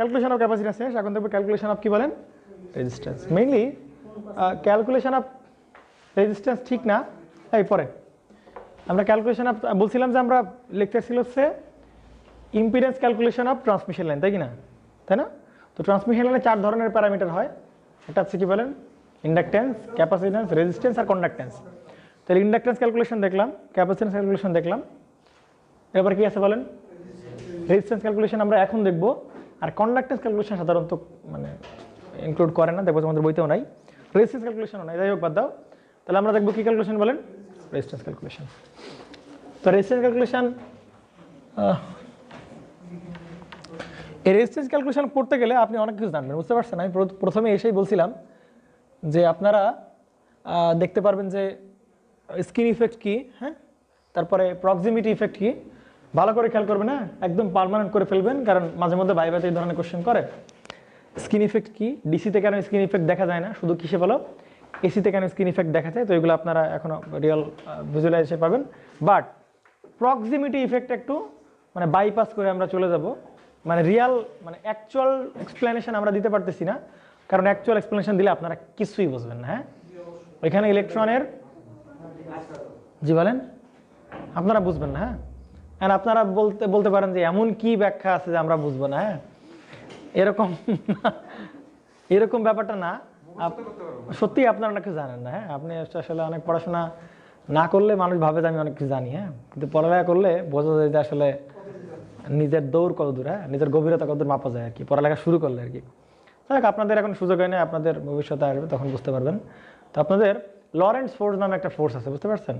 Calculation of capacitance শেষ, এখন দেখবো ক্যালকুলেশন অফ কি বলেন resistance. Mainly calculation of resistance ঠিক না, এই পরে আমরা ক্যালকুলেশন অফ বলছিলাম যে আমরা লেকচার ছিল হচ্ছে impedance calculation of transmission line, তাই কি না, তাই না? তো ট্রান্সমিশন লাইনে 4 ধরনের প্যারামিটার হয়, এটা হচ্ছে কি বলেন ইন্ডাকট্যান্স, ক্যাপাসিট্যান্স, রেজিস্ট্যান্স আর কন্ডাক্ট্যান্স। তাহলে ইন্ডাকট্যান্স ক্যালকুলেশন দেখলাম, ক্যাপাসিট্যান্স ক্যালকুলেশন দেখলাম, এবার কি আছে বলেন রেজিস্ট্যান্স ক্যালকুলেশন আমরা এখন দেখব। আর কন্ডাক্ট্যান্স ক্যালকুলেশন সাধারণত মানে ইনক্লুড করে না, দেখবো আমাদের বইতেও নাই, রেজিস্ট্যান্স ক্যালকুলেশনও নাই, যাই হোক বাদ দাও। তাহলে আমরা দেখবো কি ক্যালকুলেশন বলেন রেজিস্ট্যান্স ক্যালকুলেশন। তো রেজিস্ট্যান্স ক্যালকুলেশন, এই রেজিস্ট্যান্স ক্যালকুলেশন করতে গেলে আপনি অনেক কিছু জানবেন, বুঝতে পারছেন? আমি প্রথমে এসেই বলছিলাম যে আপনারা দেখতে পারবেন যে স্কিন ইফেক্ট কি, হ্যাঁ, তারপরে প্রক্সিমিটি ইফেক্ট কি, ভালো করে খেয়াল করবেন, হ্যাঁ একদম পার্মানেন্ট করে ফেলবেন, কারণ মাঝে মধ্যে ভাইভাতে এই ধরনের কোশ্চেন করে। স্কিন ইফেক্ট কি, ডিসিতে কেন স্কিন ইফেক্ট দেখা যায় না, শুধু কিসে বলো এসিতে কেন স্কিন ইফেক্ট দেখা যায়, তো এগুলো আপনারা এখনো রিয়েল ভিজুয়ালাইজেশন পাবেন। বাট প্রক্সিমিটি ইফেক্ট একটু মানে বাইপাস করে আমরা চলে যাব, মানে রিয়াল মানে অ্যাকচুয়াল এক্সপ্লেনেশন আমরা দিতে পারতেছি না, কারণ অ্যাকচুয়াল এক্সপ্লেনেশন দিলে আপনারা কিছুই বুঝবেন না। হ্যাঁ, ওইখানে ইলেকট্রনের জি বলেন আপনারা বুঝবেন না। হ্যাঁ, আর আপনারা বলতে পারেন যে এমন কি ব্যাখ্যা আছে যে আমরা বুঝবো না, হ্যাঁ এরকম ব্যাপারটা না, সত্যি আপনারা অনেক কিছু জানেন না। হ্যাঁ, আপনি আসলে অনেক পড়াশোনা না করলে মানুষ ভাবে যে আমি অনেক কিছু জানি, হ্যাঁ, কিন্তু পড়ালেখা করলে বোঝা যায় যে আসলে নিজের দৌড় কত দূর, হ্যাঁ নিজের গভীরতা কত দূর মাপা যায় আর কি, পড়ালেখা শুরু করলে আর কি। দেখ আপনাদের এখন সুযোগ হয় না, আপনাদের ভবিষ্যতে আসবে তখন বুঝতে পারবেন। তো আপনাদের লরেন্টজ ফোর্স নামে একটা ফোর্স আছে, বুঝতে পারছেন?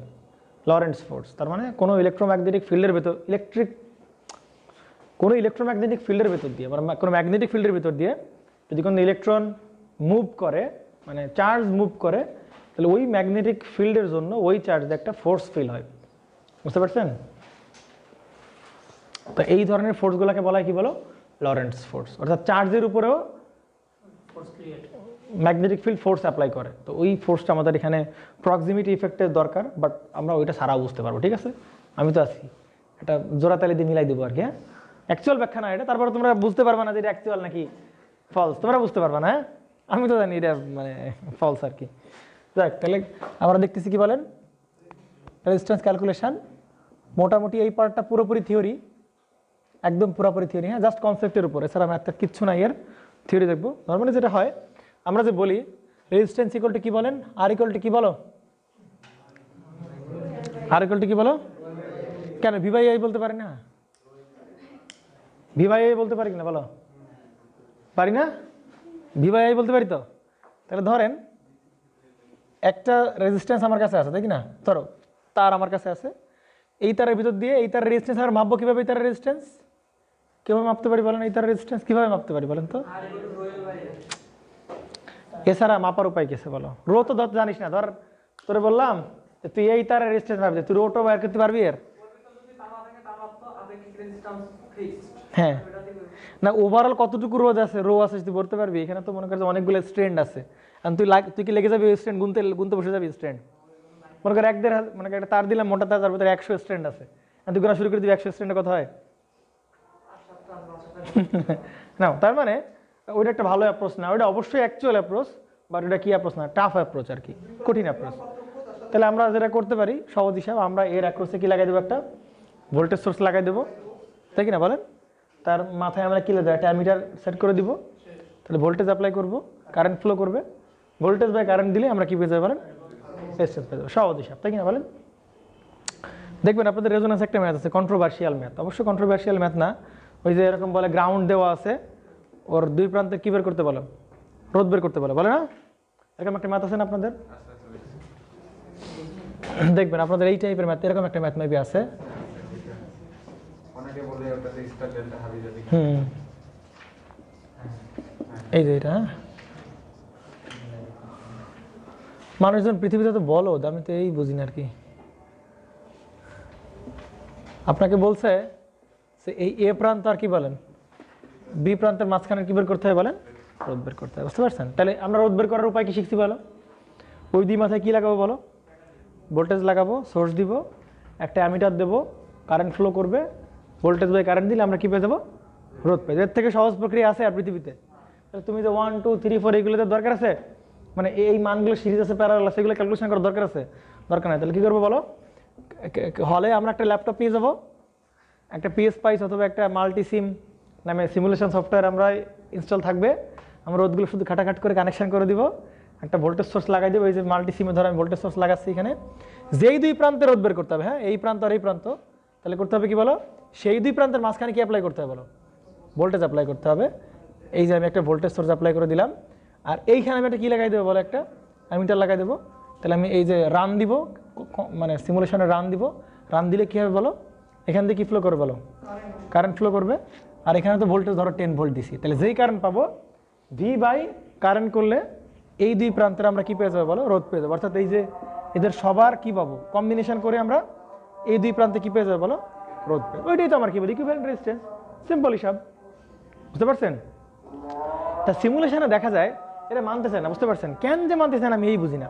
লরেন্টজ ফোর্স তার মানে কোনো ইলেকট্রোম্যাগনেটিক ফিল্ডের ভেতর কোনো ইলেকট্রোম্যাগনেটিক ফিল্ডের ভেতর দিয়ে মানে কোনো ম্যাগনেটিক ফিল্ডের ভেতর দিয়ে যদি কোনো ইলেকট্রন মুভ করে মানে চার্জ মুভ করে, তাহলে ওই ম্যাগনেটিক ফিল্ডের জন্য ওই চার্জে একটা ফোর্স ফিল হয়, বুঝতে পারছেন? তো এই ধরনের ফোর্সগুলোকে বলা হয় কি বলো লরেন্টজ ফোর্স, অর্থাৎ চার্জের উপরেও ম্যাগনেটিক ফিল্ড ফোর্স অ্যাপ্লাই করে। তো ওই ফোর্সটা আমাদের এখানে প্রক্সিমিটি ইফেক্টের দরকার, বাট আমরা ওইটা সারা বুঝতে পারবো, ঠিক আছে? আমি তো আছি, এটা জোড়াতালি দিয়ে মিলাই দেবো আর কি। হ্যাঁ, অ্যাকচুয়াল ব্যাখ্যা না এটা, তারপরে তোমরা বুঝতে পারবা না যে এটা অ্যাকচুয়াল নাকি ফলস, তোমরা বুঝতে পারবা না। হ্যাঁ, আমি তো জানি এটা মানে ফলস আর কি। যাক, তাহলে আমরা দেখতেছি কি বলেন রেজিস্ট্যান্স ক্যালকুলেশন। মোটামুটি এই পার্টটা পুরোপুরি থিওরি, একদম পুরোপুরি থিওরি। হ্যাঁ, জাস্ট কনসেপ্টের উপর, এছাড়া ম্যাথটা কিচ্ছু নাই, এর থিওরি দেখবো। নর্মালি যেটা হয় আমরা যে বলি রেজিস্ট্যান্স ইকুয়াল টু কি বলেন, আর ইকুয়াল টু কি বলো, আর ইকুয়াল টু কি বলো, কেন ভি বাই আই বলতে পারি না, ভি বাই আই বলতে পারি না, বলো পারি না, ভি বাই আই বলতে পারি তো। তাহলে ধরেন একটা রেজিস্ট্যান্স আমার কাছে আছে, তাই কি না, ধরো তার আমার কাছে আছে, এই তারের ভিতর দিয়ে এই তার রেজিস্ট্যান্স আমরা মাপবো কিভাবে, এই তারের রেজিস্ট্যান্স কিভাবে মাপতে পারি বলেন, এই তারের রেজিস্ট্যান্স কিভাবে মাপতে পারি বলেন তো, এছাড়া মাপার উপায় কেসে বলো? রো তো ধর জানিস না, ধর তোরে বললাম তুই এই তারের রেজিস্ট্যান্স মাপবি, তুই রোটো বের করতে পারবি এর? হ্যাঁ, না ওভারঅল কতটুকু রোজ আছে, রো আছে তুই বলতে পারবি? এখানে তো মনে করছে অনেকগুলো স্ট্রেন্ড আছে, আর তুই কি লেগে যাবি স্ট্রেন্ড গুনতে বসে যাবি স্ট্রেন্ড, মনে কর 1-1.5 মানে একটা তার দিলাম মোটা তার, তার ভিতরে 100 স্ট্রেন্ড আছে, আর তুই গোনা শুরু করে দিবি 100 স্ট্রেন্ডের কথা হয় না। তার মানে ওইটা একটা ভালো অ্যাপ্রোচ না, ওইটা অবশ্যই অ্যাকচুয়াল অ্যাপ্রোচ, বাট ওটা কি অ্যাপ্রোচ না, টাফ অ্যাপ্রোচ আর কি, কঠিন অ্যাপ্রোচ। তাহলে আমরা যেটা করতে পারি সহজ হিসাব, আমরা এর অ্যাক্রসে কি লাগাই দেবো, একটা ভোল্টেজ সোর্স লাগাই দেবো, তাই কি না বলেন? তার মাথায় আমরা কি লাগাই, একটা অ্যামিটার সেট করে দিব, তাহলে ভোল্টেজ অ্যাপ্লাই করবো, কারেন্ট ফ্লো করবে, ভোল্টেজ বাই কারেন্ট দিলে আমরা কি পেয়ে যাবো বলেন, রেজিস্ট্যান্স পেয়ে যাবো, সহজ হিসাব, তাই কি না বলেন? দেখবেন আপনাদের রেজোন্যান্স একটা ম্যাথ আছে, কন্ট্রোভার্সিয়াল ম্যাথ, অবশ্য কন্ট্রোভার্সিয়াল ম্যাথ না, ওই যে এরকম বলে গ্রাউন্ড দেওয়া আছে, ওর দুই প্রান্তে কি বের করতে বলো, রোধ বের করতে বলে না, এরকম একটা ম্যাথ আছে না আপনাদের? দেখবেন আপনাদের এই টাইপের ম্যাথ, এরকম একটা ম্যাথ মেবি আছে। এই যে এটা মানুষজন পৃথিবীতে তো বলো, আমি তো এই বুঝি না আর কি। আপনাকে বলছে এই এ প্রান্ত আর কি বলেন, বি প্রান্তের মাঝখানে কি বের করতে হয় বলেন, রোধ বের করতে হয়, বুঝতে পারছেন? তাহলে আমরা রোধ বের করার উপায় কি শিখছি বলো? ওই দুই মাথায় কি লাগাবো বলো, ভোল্টেজ লাগাবো, সোর্স দিব, একটা অ্যামিটার দেবো, কারেন্ট ফ্লো করবে, ভোল্টেজ বাই কারেন্ট দিলে আমরা কি পেয়ে যাবো, রোধ পেয়ে যাবে। এর থেকে সহজ প্রক্রিয়া আছে আর পৃথিবীতে? তাহলে তুমি যে 1 2 3 4 এইগুলোতে দরকার আছে, মানে এই মানগুলো সিরিজ আছে, প্যারালাল আছে, এগুলো ক্যালকুলেশন করার দরকার আছে? দরকার নাই। তাহলে কি করবো বলো? হলে আমরা একটা ল্যাপটপ নিয়ে যাবো, একটা PSPice অথবা একটা মাল্টিসিম নামে সিমুলেশন সফটওয়্যার আমরা ইনস্টল থাকবে। আমরা রোধগুলো শুধু খাটাখাট করে কানেকশন করে দিব, একটা ভোল্টেজ সোর্স লাগাই দেবো। এই যে মাল্টিসিমে ধরো আমি ভোল্টেজ সোর্স লাগাচ্ছি এখানে, যেই দুই প্রান্তে রোধ বের করতে হবে, হ্যাঁ এই প্রান্ত আর এই প্রান্ত, তাহলে করতে হবে কি বলো? সেই দুই প্রান্তের মাঝখানে কি অ্যাপ্লাই করতে হবে বলো? ভোল্টেজ অ্যাপ্লাই করতে হবে। এই যে আমি একটা ভোল্টেজ সোর্স অ্যাপ্লাই করে দিলাম, আর এইখানে আমি একটা কী লাগাই দেবো বলো? একটা অ্যামিটার লাগাই দেবো। তাহলে আমি এই যে রান দিব, মানে সিমুলেশনে রান দিব, রান দিলে কী হবে বলো? এখান থেকে কী ফ্লো করবে বলো? কারেন্ট ফ্লো করবে। আর এখানে তো ভোল্টেজ ধরো 10 ভোল্ট দিছি, তাহলে যেই কারেন্ট পাবো ভি বাই কারেন্ট করলে এই দুই প্রান্তের আমরা কি পেয়ে যাবো বলো? রোধ পেয়ে যাবো। অর্থাৎ এই যে এদের সবার কি পাবো? কম্বিনেশন করে আমরা এই দুই প্রান্তে কি পেয়ে যাবো বলো? রোধ পেয়ে। ওইটাই তো আমার কি বলি? Equivalent resistance. সিম্পল হিসাব, বুঝতে পারছেন? তা সিমুলেশনে দেখা যায় এটা মানতেছে না, বুঝতে পারছেন? কেন যে মানতেছে না আমি এই বুঝি না।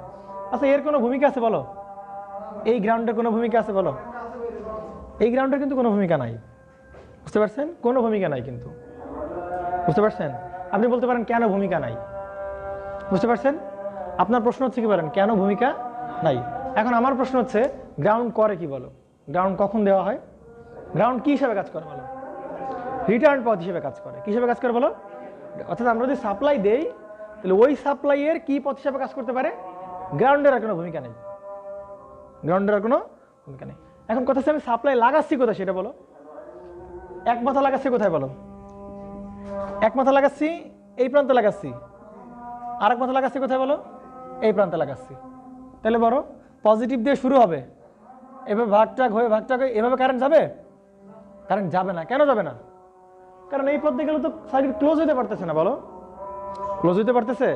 আচ্ছা এর কোনো ভূমিকা আছে বলো? এই গ্রাউন্ডের কোনো ভূমিকা আছে বলো? এই গ্রাউন্ডের কিন্তু কোনো ভূমিকা নাই, বুঝতে পারছেন? কোনো ভূমিকা নাই কিন্তু, বুঝতে পারছেন? আপনি বলতে পারেন কেন ভূমিকা নাই, বুঝতে পারছেন? আপনার প্রশ্ন হচ্ছে কি বলেন কেন ভূমিকা নাই। এখন আমার প্রশ্ন হচ্ছে গ্রাউন্ড করে কি বলো? গ্রাউন্ড কখন দেওয়া হয়? গ্রাউন্ড কি হিসাবে কাজ করে বলো? রিটার্ন পথ হিসেবে কাজ করে। কি হিসেবে কাজ করে বলো? অর্থাৎ আমরা যদি সাপ্লাই দেই তাহলে ওই সাপ্লাইয়ের কি পথ হিসাবে কাজ করতে পারে? গ্রাউন্ডের আর কোনো ভূমিকা নেই, গ্রাউন্ডের আর কোনো ভূমিকা নেই। এখন কথা হচ্ছে আমি সাপ্লাই লাগাচ্ছি কোথায় সেটা বলো? এক মাথা লাগাচ্ছি কোথায় বলো? এক মাথা লাগাচ্ছি এই প্রান্তে লাগাচ্ছি, আর এক মাথা লাগাচ্ছি কোথায় বলো? এই প্রান্তে লাগাচ্ছি। তাহলে বলো পজিটিভ দিয়ে শুরু হবে, এভাবে ভাগটাগ হয়ে এভাবে কারেন্ট যাবে? কারেন্ট যাবে না। কেন যাবে না? কারণ এই পথ দিয়ে গেলে তো সার্কিট ক্লোজ হতে পারতেছে না, বলো? ক্লোজ হতে পারতেছে?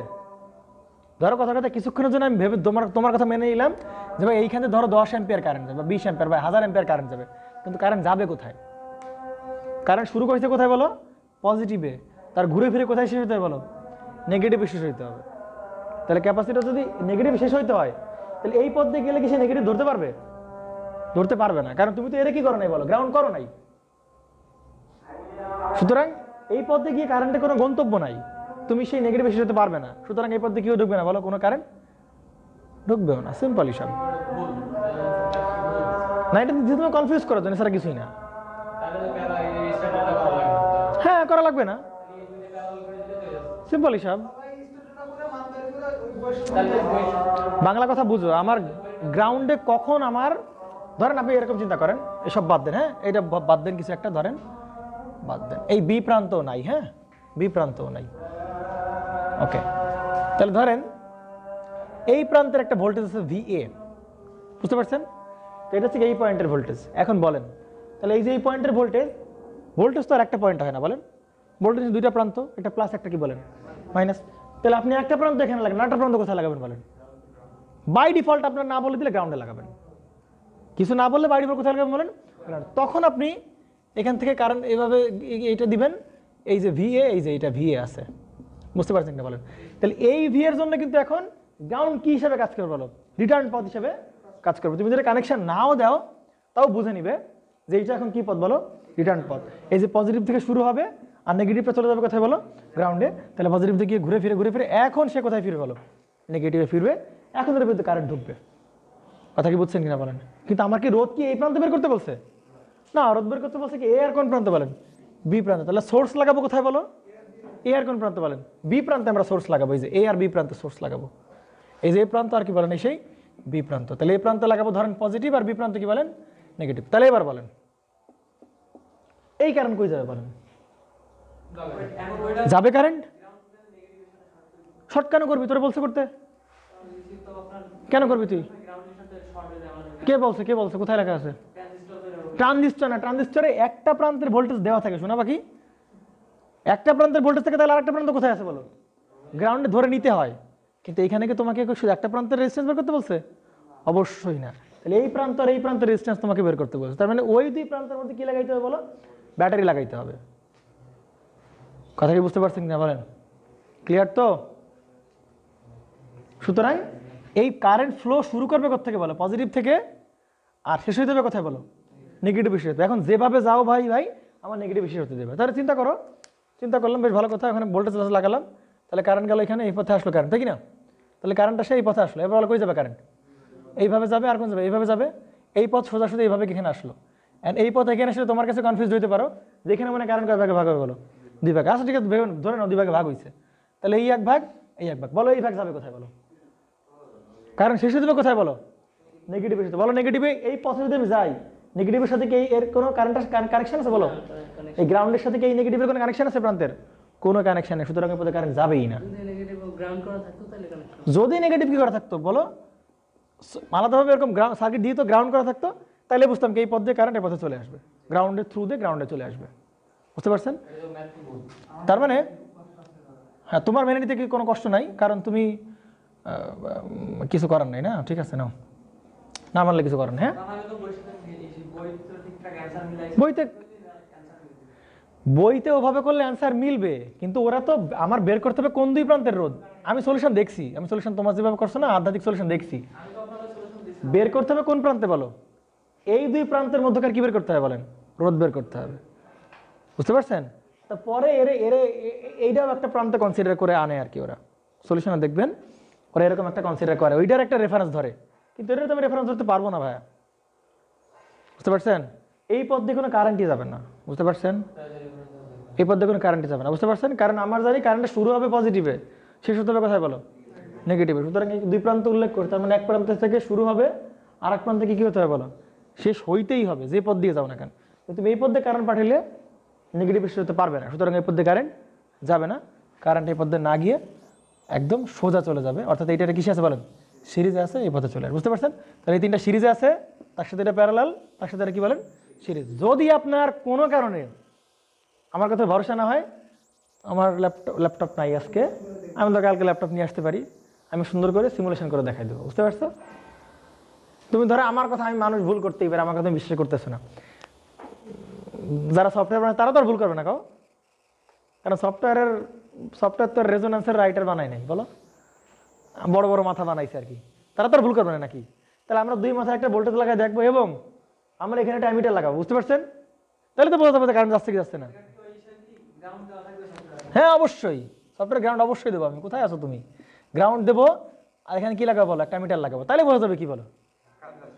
ধরো কথা কিছুক্ষণের জন্য আমি ভেবে তোমার কথা মেনে নিলাম যে ভাই এইখানে ধরো 10 অ্যাম্পিয়ার কারেন্ট যাবে, 20 অ্যাম্পিয়ার বা 1000 অ্যাম্পিয়ার কারেন্ট যাবে, কিন্তু কারেন্ট যাবে কোথায়? কারেন্ট শুরু করেছে কোথায় বলো? পজিটিভে, তার ঘুরে ফিরে কোথায় শেষ হতে হবে বলো? নেগেটিভে শেষ হইতে হবে। তাহলে ক্যাপাসিটর যদি নেগেটিভ শেষ হইতে হয় তাহলে এই পথ দিয়ে গেলে কি সে নেগেটিভ ধরতে পারবে? ধরতে পারবে না, কারণ তুমি তো এর কি করো নাই বলো? গ্রাউন্ড করো নাই। সুতরাং এই পথে গিয়ে কারেন্টের কোনো গন্তব্য নাই, তুমি সেই নেগেটিভ শেষ হতে পারবে না। সুতরাং এই পথে কেউ ঢুকবে না বলো? কোনো কারেন্ট ঢুকবেও না। সিম্পল হিসাব না, এটা যদি তুমি কনফিউজ করো তো স্যার কিছুই না। হ্যাঁ করা লাগবে না, সিম্পল হিসাব। বাংলা কথা বুঝো, আমার গ্রাউন্ডে কখন আমার, ধরেন আপনি এরকম চিন্তা করেন, এসব বাদ দেন, হ্যাঁ এটা বাদ দেন, কিছু একটা ধরেন বাদ দেন, এই বি প্রান্তও নাই, হ্যাঁ বি প্রান্তও নাই, ওকে। তাহলে ধরেন এই প্রান্তের একটা ভোল্টেজ আছে VA, বুঝতে পারছেন? তো এটা হচ্ছে এই পয়েন্টের ভোল্টেজ। এখন বলেন তাহলে এই যে এই পয়েন্টের ভোল্টেজ, ভোল্টেজ তো আর একটা পয়েন্ট হয় না, বলেন? ভোল্টেজ দুইটা প্রান্ত, একটা প্লাস একটা কি বলেন মাইনাস। তাহলে আপনি একটা প্রান্ত এখানে লাগাবেন, একটা প্রান্ত কোথায় লাগাবেন বলেন? বাই ডিফল্ট আপনার না বলে দিলে গ্রাউন্ডে লাগাবেন, কিছু না বললে বাই ডিফল্ট কোথায় লাগাবেন বলেন? তখন আপনি এখান থেকে কারেন্ট এইভাবে এইটা দিবেন, এই যে VA, এই যে এটা VA আছে, বুঝতে পারছেন না বলেন? তাহলে এই V এর জন্য কিন্তু এখন গ্রাউন্ড কি হিসাবে কাজ করবে বলো? রিটার্ন পথ হিসাবে কাজ করবে। তুমি যদি কানেকশন নাও দাও তাও বুঝে নিবে যে এইটা এখন কি পথ বলো? রিটার্ন পথ। এই যে পজিটিভ থেকে শুরু হবে আর নেগেটিভটা চলে যাবে কোথায় বলো? গ্রাউন্ডে। তাহলে পজিটিভ থেকে ঘুরে ফিরে এখন সে কোথায় ফিরবে বলো? নেগেটিভে ফিরবে। এখন এর ভিতরে কারেন্ট ঢুকবে। কথা কি বুঝছেন কিনা বলেন? কিন্তু আমার কি রোধ কি এই প্রান্তে বের করতে বলছে? না, রোধ বের করতে বলছে কি এ আর কোন প্রান্ত বলেন? বি প্রান্ত। তাহলে সোর্স লাগাবো কোথায় বলো? এ আর কোন প্রান্ত বলেন? বি প্রান্তে আমরা সোর্স লাগাবো। এই যে এ আর বি প্রান্তে সোর্স লাগাবো। এই যে এ প্রান্ত আর কি বলেন? এই সেই বি প্রান্ত। তাহলে এই প্রান্তে লাগাবো ধরেন পজিটিভ, আর বি প্রান্ত কি বলেন? নেগেটিভ। তাহলে এবার বলেন এই কারেন্ট কই যাবে বলেন? যাবে কারেন্ট। শর্ট কেন করবি? তোরে বলছে করতে? কেন করবি তুই? কে বলছে? কে বলছে? কোথায় লেখা আছে? ট্রানজিস্টর না, ট্রানজিস্টরে একটা প্রান্তের ভোল্টেজ দেওয়া থাকে, শোনা বাকি? একটা প্রান্তের ভোল্টেজ থেকে তাহলে আরেকটা প্রান্ত কোথায় আছে বলো? গ্রাউন্ডে ধরে নিতে হয়। কিন্তু এখানে কি তোমাকে শুধু একটা প্রান্তের রেজিস্ট্যান্স বের করতে বলছে? অবশ্যই না। তাহলে এই প্রান্ত আর এই প্রান্তের রেজিস্ট্যান্স তোমাকে বের করতে বলছে। তার মানে ওই দুই প্রান্তের মধ্যে কি লাগাইতে হবে বলো? ব্যাটারি লাগাইতে হবে। কথা কি বুঝতে পারছেন না বলেন? ক্লিয়ার তো? সুতরাং এই কারেন্ট ফ্লো শুরু করবে কোথা থেকে বলো? পজিটিভ থেকে, আর শেষ হয়ে যাবে কোথায় বলো? নেগেটিভ শেষ হতে। এখন যেভাবে যাও ভাই আমার নেগেটিভ বেশি হতে দেবে। তাহলে চিন্তা করো, চিন্তা করলাম বেশ ভালো কথা, ওখানে ভোল্টেজ লাগালাম, তাহলে কারেন্ট গেল এখানে, এই পথে আসলো কারেন্ট, তাই কি না? তাহলে কারেন্টটা সেই পথে আসলো, এবার বলো কই যাবে কারেন্ট? এইভাবে যাবে, আর কোন যাবে? এইভাবে যাবে। এই পথ সোজাসুজি এইভাবে এখানে আসলো, অ্যান্ড এই পথ এখানে আসলে তোমার কাছে কনফিউজ হইতে পারো যেখানে মানে কারেন্ট কয় ভাগে ভাগ হয়ে গেলো? 2 ভাগে। আচ্ছা ঠিক আছে, ধরে নাও 2 ভাগে ভাগ হয়েছে, তাহলে এই এক ভাগ, এই এক ভাগ, বলো এই ভাগ যাবে কোথায়? বলো কারেন্ট শেষ হয়ে যাবে কোথায়? বলো নেগেটিভের সাথে। বলো নেগেটিভে এই পথে যদি আমি যাই, নেগেটিভের সাথে কি এর কোনো কানেকশন আছে? বলো এই গ্রাউন্ডের সাথে কি এই নেগেটিভের কোনো কানেকশন আছে? প্রান্তের কোনো কানেকশন নেই, সুতরাং এই পথে কারেন্ট যাবেই না। যদি নেগেটিভ কি করা থাকতো বলো, আলাদাভাবে এরকম সার্কিট দিয়ে তো গ্রাউন্ড করা থাকতো, তাহলে বুঝতাম কি এই পথ দিয়ে কারেন্ট এই পথে চলে আসবে, গ্রাউন্ডের থ্রু দিয়ে গ্রাউন্ডে চলে আসবে। বুঝতে পারছেন? তার মানে হ্যাঁ, তোমার মেনে নিতে কি কোনো কষ্ট নাই, কারণ তুমি কিছু করার নাই না, ঠিক আছে নাও, না মানলে কিছু করার নেই। হ্যাঁ, বইতে ওভাবে করলে অ্যান্সার মিলবে, কিন্তু ওরা তো আমার বের করতে হবে কোন 2 প্রান্তের রোধ। আমি সলিউশন দেখছি, আমি সলিউশন তোমার যেভাবে করছো না আধ্যাত্মিক সলিউশন দেখছি, বের করতে হবে কোন প্রান্তে? বলো এই 2 প্রান্তের মধ্যকার কি বের করতে হবে? বলেন রোধ বের করতে হবে। বুঝতে পারছেন? তারপরে এইটাও একটা প্রান্তে কনসিডার করে আনে আর কি, ওরা সলিউশনে দেখবেন ওরা এরকম একটা কনসিডার করে, ওইটার একটা রেফারেন্স ধরে, কিন্তু এটা তো আমি রেফারেন্স ধরতে পারবো না ভাইয়া। বুঝতে পারছেন? এই পথ দিয়ে কোনো কারেন্টই যাবে না। বুঝতে পারছেন? এই পথ দিয়ে কোনো কারেন্টই যাবে না। বুঝতে পারছেন? কারণ আমার জানি কারেন্টটা শুরু হবে পজিটিভে, শেষ হতে হবে কোথায়? বলো নেগেটিভে। সুতরাং এই 2 প্রান্ত উল্লেখ করতে, তার মানে এক প্রান্ত থেকে শুরু হবে, আর এক প্রান্তে কি হতে হবে? বলো শেষ হইতেই হবে, যে পথ দিয়ে যাও না কেন। তুমি এই পথ দিয়ে কারেন্ট পাঠাইলে নেগেটিভ শেষ হতে পারবে না, সুতরাং এই পথ দিয়ে কারেন্ট যাবে না। কারেন্ট এই পথ দিয়ে না গিয়ে একদম সোজা চলে যাবে, অর্থাৎ এইটা কিসে আছে? বলেন সিরিজে আছে, এই পথে চলে আসবে। বুঝতে পারছেন? তাহলে এই 3টা সিরিজে আছে, তার সাথে এটা প্যারালাল, তার সাথে এটা কি বলেন? সিরিজ। যদি আপনার কোনো কারণে আমার কথা ভরসা না হয়, আমার ল্যাপটপ নাই আজকে, আমি তো কালকে ল্যাপটপ নিয়ে আসতে পারি, আমি সুন্দর করে সিমুলেশন করে দেখাই দেবো। বুঝতে পারছো? তুমি ধরো আমার কথা, আমি মানুষ ভুল করতেই পারে, আমার কথা তুমি বিশ্বাস করতেছো না, যারা সফটওয়্যার বানায় তারা তো আর ভুল করবে না কাও, কারণ সফটওয়্যার তো রেজোন্যান্সের রাইটার বানায় নাই, বলো বড় বড় মাথা বানাইছে আর কি, তারা তো আর ভুল করবে না নাকি? তাহলে আমরা 2 মাথায় একটা ভোল্টেজ লাগাই দেখবো এবং আমরা এখানে একটা অ্যামিটার লাগাবো। বুঝতে পারছেন? তাহলে তো বোঝা যাবে কারেন্ট যাচ্ছে কি যাচ্ছে না। হ্যাঁ অবশ্যই সফটওয়্যার গ্রাউন্ড অবশ্যই দেবো। আমি কোথায় আছো তুমি? গ্রাউন্ড দেবো, আর এখানে কি লাগাবো? বলো একটা মিটার লাগাবো, তাহলে বোঝা যাবে কি বলো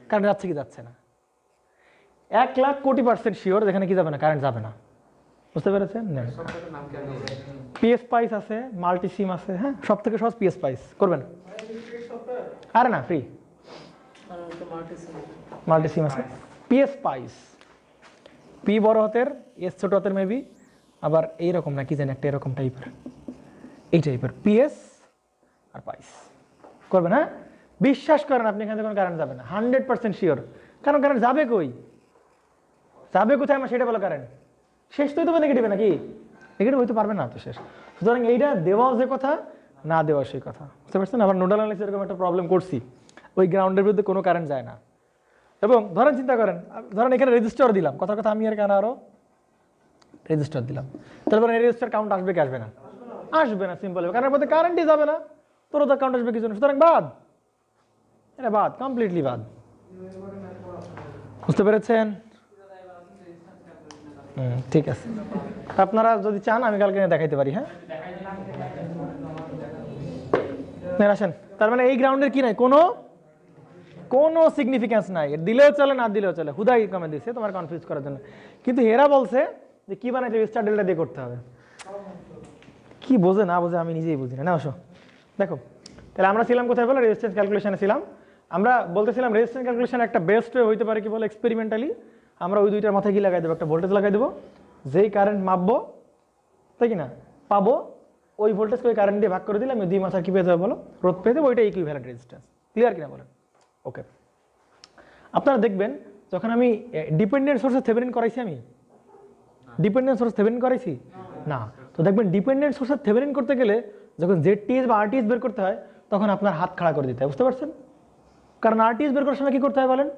কারেন্ট যাচ্ছে কি যাচ্ছে না। 1,00,000,000,000% শিওর যেখানে কি যাবে না, কারেন্ট যাবে না। বুঝতে পেরেছেন? পিএস স্পাইস আছে, মাল্টি সিম আছে। হ্যাঁ, সব থেকে সহজ পিএস স্পাইস করবেন। আরে না, ফ্রি মাল্টি সিম আছে। পিএস স্পাইস, পি বড় হাতের, এস ছোট হাতের মেবি, আবার এইরকম না কি জানি একটা এরকম টাইপের, এই টাইপের পিএস আর পাইস করবেন। হ্যাঁ, বিশ্বাস করেন আপনি এখানে কোনো কারেন্ট যাবে না, 100% শিওর। কারণ কারেন্ট যাবে কই? যাবে কোথায়? আমার সেটা বলো। কারেন্ট শেষ তো হইতে হবে নেগেটিভে, নাকি? নেগেটিভ হইতে পারবে না তো শেষ। সুতরাং এইটা দেওয়াও যে কথা, না দেওয়া সেই কথা। বুঝতে পারছেন? আবার নোডাল অ্যানালাইসিস এরকম একটা প্রবলেম করছি, ওই গ্রাউন্ডের বিরুদ্ধে কোনো কারেন্ট যায় না। এবং ধরেন চিন্তা করেন, ধরেন এখানে রেজিস্টার দিলাম, কথার কথা আমি আর কেন আরো রেজিস্টার দিলাম, তারপরে এই রেজিস্টার কাউন্ট আসবে কি আসবে না? আসবে না, সিম্পল। কারণ এর মধ্যে কারেন্টই যাবে না, তোর ওদের কাউন্ট আসবে কি জন্য? সুতরাং বাদ, এটা বাদ, কমপ্লিটলি বাদ। বুঝতে পেরেছেন? ঠিক আছে, আপনারা যদি চান আমি কালকে দেখাইতে পারি। হ্যাঁ আসেন। তার মানে এই গ্রাউন্ডের কি নাই, কোনো সিগনিফিকেন্স নাই, দিলেও চলে না দিলেও চলে, হুদাই কমে দিচ্ছে তোমার কনফিউজ করার জন্য। কিন্তু এরা বলছে যে কি বানাইতে স্টার ডেল্টা দিয়ে করতে হবে। কি বোঝে না বোঝে আমি নিজেই বুঝি না। আসো দেখো, তাহলে আমরা ছিলাম কোথায় বলো? রেজিস্ট্যান্স ক্যালকুলেশনে ছিলাম। আমরা বলতেছিলাম রেজিস্ট্যান্স ক্যালকুলেশন একটা বেস্ট ওয়ে হইতে পারে কি বলো, এক্সপেরিমেন্টালি আমরা ওই 2টার মাথায় কি লাগাই দেবো? একটা ভোল্টেজ লাগাই দেবো, যেই কারেন্ট মাপবো তাই কি না পাবো, ওই ভোল্টেজকে ওই কারেন্ট দিয়ে ভাগ করে দিলে আমি 2 মাথায় কি পেয়ে যাবো বলো? রোধ পেয়ে দেবো। ওইটা ইকুইভ্যালেন্ট রেজিস্ট্যান্স। ক্লিয়ার কিনা বলেন? ওকে। আপনারা দেখবেন যখন আমি ডিপেন্ডেন্ট সোর্সে থেভেনিন করাইছি, আমি ডিপেন্ডেন্ট সোর্স থেভেনিন করাইছি না, তো দেখবেন ডিপেন্ডেন্ট সোর্সে থেভেনিন করতে গেলে যখন জেডটিএস বা আরটিএস বের করতে হয় তখন আপনার হাত খাড়া করে দিতে হয়। বুঝতে পারছেন? কারণ আরটিএস বের করার সময় কি করতে হয় বলেন?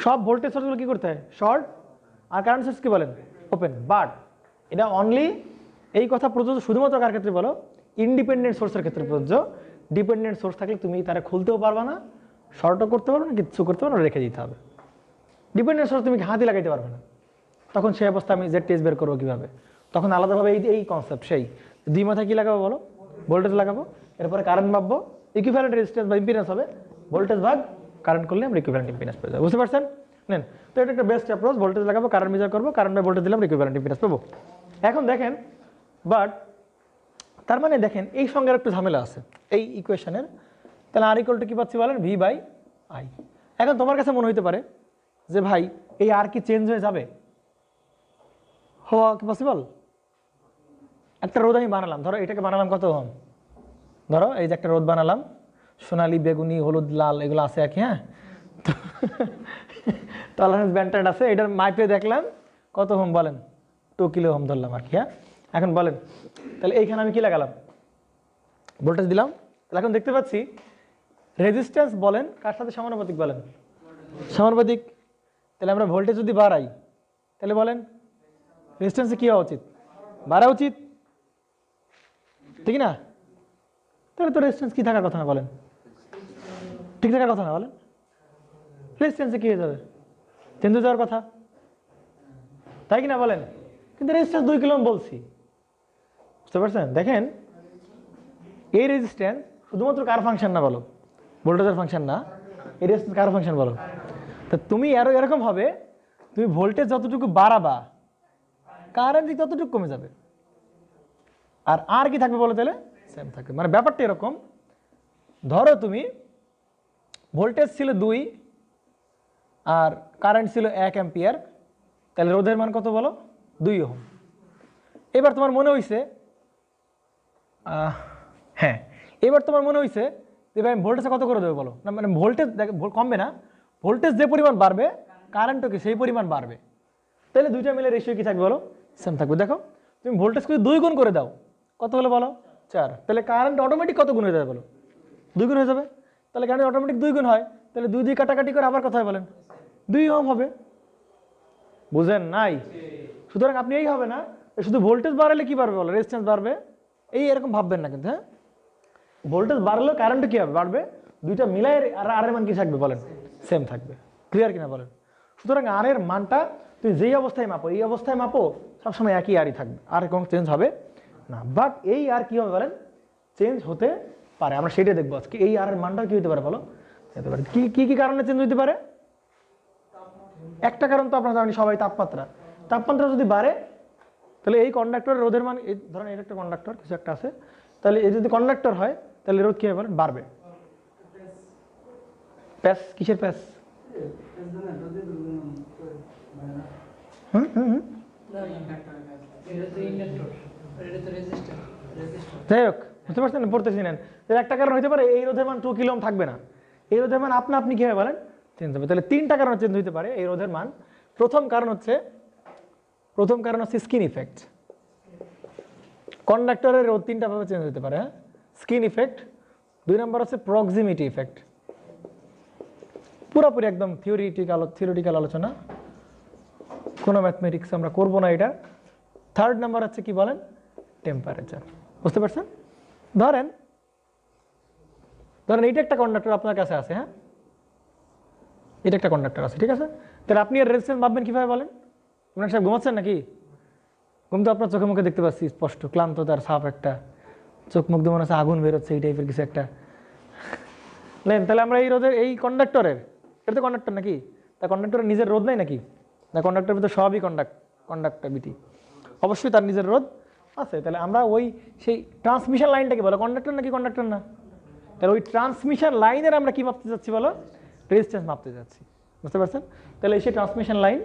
সব ভোল্টেজ সোর্সগুলো কি করতে হয়? শর্ট, আর কারেন্ট সোর্স কি বলেন? ওপেন। বাট এটা অনলি এই কথা প্রযোজ্য শুধুমাত্র কার ক্ষেত্রে বলো? ইন্ডিপেন্ডেন্ট সোর্সের ক্ষেত্রে প্রযোজ্য। ডিপেন্ডেন্ট সোর্স থাকলে তুমি তারা খুলতেও পারবা না, শর্টও করতে পারবে না, কিছু করতে পারবে না, রেখে দিতে হবে। ডিপেন্ডেন্ট সোর্স তুমি হাতই লাগাইতে পারবে না। তখন সেই অবস্থা আমি জেড টেস্ট বের করবো কীভাবে? তখন আলাদাভাবে এই কনসেপ্ট সেই দুই মাথায় কী লাগাবো বলো? ভোল্টেজ লাগাবো, এরপরে কারেন্ট মাপবো, ইকুইভ্যালেন্ট রেজিস্ট্যান্স বা ইম্পিডেন্স হবে ভোল্টেজ ভাগ কারেন্ট করলে আমরা ইকুইভ্যালেন্ট ইম্পিডেন্স পেয়ে যাবো। বুঝতে পারছেন? নেন, তো এটা একটা বেস্ট অ্যাপ্রোচ। ভোল্টেজ লাগাবো, কারেন্ট মেজার করবো, কারেন্ট বাই ভোল্টেজ দিলাম, ইকুইভ্যালেন্ট ইম্পিডেন্স পাবো। এখন দেখেন, বাট তার মানে দেখেন এই সঙ্গে একটু ঝামেলা আছে এই ইকুয়েশনের। তাহলে আর ইকুয়াল টু কী পাচ্ছি বলেন? V by I. এখন তোমার কাছে মনে হইতে পারে যে ভাই এই আর কি চেঞ্জ হয়ে যাবে? হওয়া কি পসিবল? একটা রোদ আমি বানালাম, ধরো এটাকে বানালাম কত ওহম, ধরো এই যে একটা রোদ বানালাম, সোনালি, বেগুনি, হলুদ, লাল এগুলো আছে আর কি। হ্যাঁ, টলারেন্স ব্যান্ডেড আছে, এটার মাইপে দেখলাম কত ওহম বলেন? 2 কিলো ওহম ধরলাম আর কি। হ্যাঁ, এখন বলেন তাহলে এইখানে আমি কি লাগালাম? ভোল্টেজ দিলাম। তাহলে এখন দেখতে পাচ্ছি রেজিস্ট্যান্স বলেন কার সাথে সমানুপাতিক বলেন? সমানুপাতিক। তাহলে আমরা ভোল্টেজ যদি বাড়াই তাহলে বলেন রেজিস্ট্যান্সে কী হওয়া উচিত? বাড়া উচিত, ঠিক না? তাহলে তো রেজিস্ট্যান্স কী থাকার কথা না বলেন? ঠিক থাকার কথা না বলেন? রেজিস্ট্যান্সে কী হয়ে যাবে? চেঞ্জ হয়ে যাওয়ার কথা, তাই কি না বলেন? কিন্তু রেজিস্ট্যান্স 2 কিলো বলছি, বুঝতে পারছেন? দেখেন এই রেজিস্ট্যান্স শুধুমাত্র কার ফাংশন না বলো? ভোল্টেজের ফাংশন না, এই রেজিস্ট্যান্স কার ফাংশন বলো? তা তুমি এরকম হবে, তুমি ভোল্টেজ যতটুকু বাড়াবা কারেন্ট ততটুকু কমে যাবে, আর কি থাকবে বলো? তাহলে সেম থাকবে। মানে ব্যাপারটা এরকম, ধরো তুমি ভোল্টেজ ছিল 2 আর কারেন্ট ছিল 1 অ্যাম্পিয়ার, তাহলে রোধের মান কত বলো? 2 ওহম। এবার তোমার মনে হইছে, হ্যাঁ, এবার তোমার মনে হইছে যে ভাই ভোল্টেজে কত করে দেবে বলো? না মানে ভোল্টেজ কমবে না, ভোল্টেজ যে পরিমাণ বাড়বে কারেন্টও কি সেই পরিমাণ বাড়বে। তাহলে দুইটা মিলে রেশিও কি থাকবে বলো? সেম থাকবে। দেখো তুমি ভোল্টেজকে 2 গুণ করে দাও, কত হলো বলো? 4। তাহলে কারেন্ট অটোমেটিক কত গুণ হয়ে যাবে বলো? 2 গুণ হয়ে যাবে। তাহলে কারেন্ট অটোমেটিক 2 গুণ হয়, তাহলে 2 কাটাকাটি করে আবার কত হয় বলেন? 2 ওহম হবে। বুঝেন নাই? সুতরাং আপনি এই হবে না শুধু ভোল্টেজ বাড়ালে কি বাড়বে বলো? রেজিস্ট্যান্স বাড়বে, এই এরকম ভাববেন না কিন্তু। হ্যাঁ, ভোল্টেজ বাড়লেও কারেন্ট কি হবে? বাড়বে। দুইটা মিলাই আর এর মান কি থাকবে বলেন? সেম থাকবে। ক্লিয়ার কিনা বলেন? সুতরাং আর এর মানটা তুমি যেই অবস্থায় মাপো, এই অবস্থায় মাপো, সবসময় একই আরই থাকবে, আর কোনো চেঞ্জ হবে না। বাট এই আর কি হবে বলেন? চেঞ্জ হতে পারে। আমরা সেটাই দেখবো আজকে। এই আর এর মানটা কি হতে পারে বলো? হতে পারে কি কি কারণে চেঞ্জ হতে পারে? একটা কারণ তো আপনারা জানেন সবাই, তাপমাত্রা। তাপমাত্রা যদি বাড়ে তাহলে এই কন্ডাক্টরের রোধের মান, এই ধরেন এটা একটা কন্ডাক্টর, কিছু একটা আছে, তাহলে এই যদি কন্ডাক্টর হয় তাহলে রোধ কি হবে বলেন? বাড়বে। প্যাস, কিসের প্যাস? যাই হোক, বুঝতে পারছেন? পড়তেছি নেন। তাহলে একটা কারণ হইতে পারে এই রোধের মান 2 কিলো ওহম থাকবে না, এই রোধের মান আপনি কি হবে বলেন? চেঞ্জ হবে। তাহলে 3টা কারণে চেঞ্জ হইতে পারে এই রোধের মান। প্রথম কারণ হচ্ছে স্কিন ইফেক্ট। কন্ডাক্টরের রোধ 3টা ভাবে চেঞ্জ হতে পারে। হ্যাঁ, স্কিন ইফেক্ট। 2 নম্বর হচ্ছে প্রক্সিমিটি ইফেক্ট, পুরোপুরি একদম থিওরিটিক্যাল আলোচনা, কোনো ম্যাথমেটিক্স আমরা করবো না এটা। 3rd নাম্বার হচ্ছে কি বলেন? টেম্পারেচার। বুঝতে পারছেন? ধরেন এইটা একটা কন্ডাক্টর আপনার কাছে আছে। হ্যাঁ, এটা একটা কন্ডাক্টর আছে, ঠিক আছে? তাহলে আপনি এর রেজিস্ট্যান্স মাপবেন কিভাবে বলেন? আপনার সাহেব ঘুমাচ্ছেন নাকি? ঘুম তো আপনার চোখে মুখে দেখতে পাচ্ছি স্পষ্ট, ক্লান্ততার ছাপ একটা, চোখ মুখ দিয়ে মনে হচ্ছে আগুন বেরোচ্ছে, এই টাইপের কিছু একটা। তাহলে আমরা এই রোধের, এই কন্ডাক্টরের, এটা তো কন্ডাক্টর নাকি? তা কন্ডাক্টরের নিজের রোধ নাই নাকি? না, কন্ডাক্টরের ভিতরে সবই কন্ডাক্টিভিটি, অবশ্যই তার নিজের রোধ আছে। তাহলে আমরা ওই সেই ট্রান্সমিশন লাইনটাকে বলো কন্ডাক্টর নাকি কন্ডাক্টর না? তাহলে ওই ট্রান্সমিশন লাইনের আমরা কি মাপতে যাচ্ছি বলো? রেজিস্ট্যান্স মাপতে যাচ্ছি। বুঝতে পারছেন? তাহলে এই সেই ট্রান্সমিশন লাইন,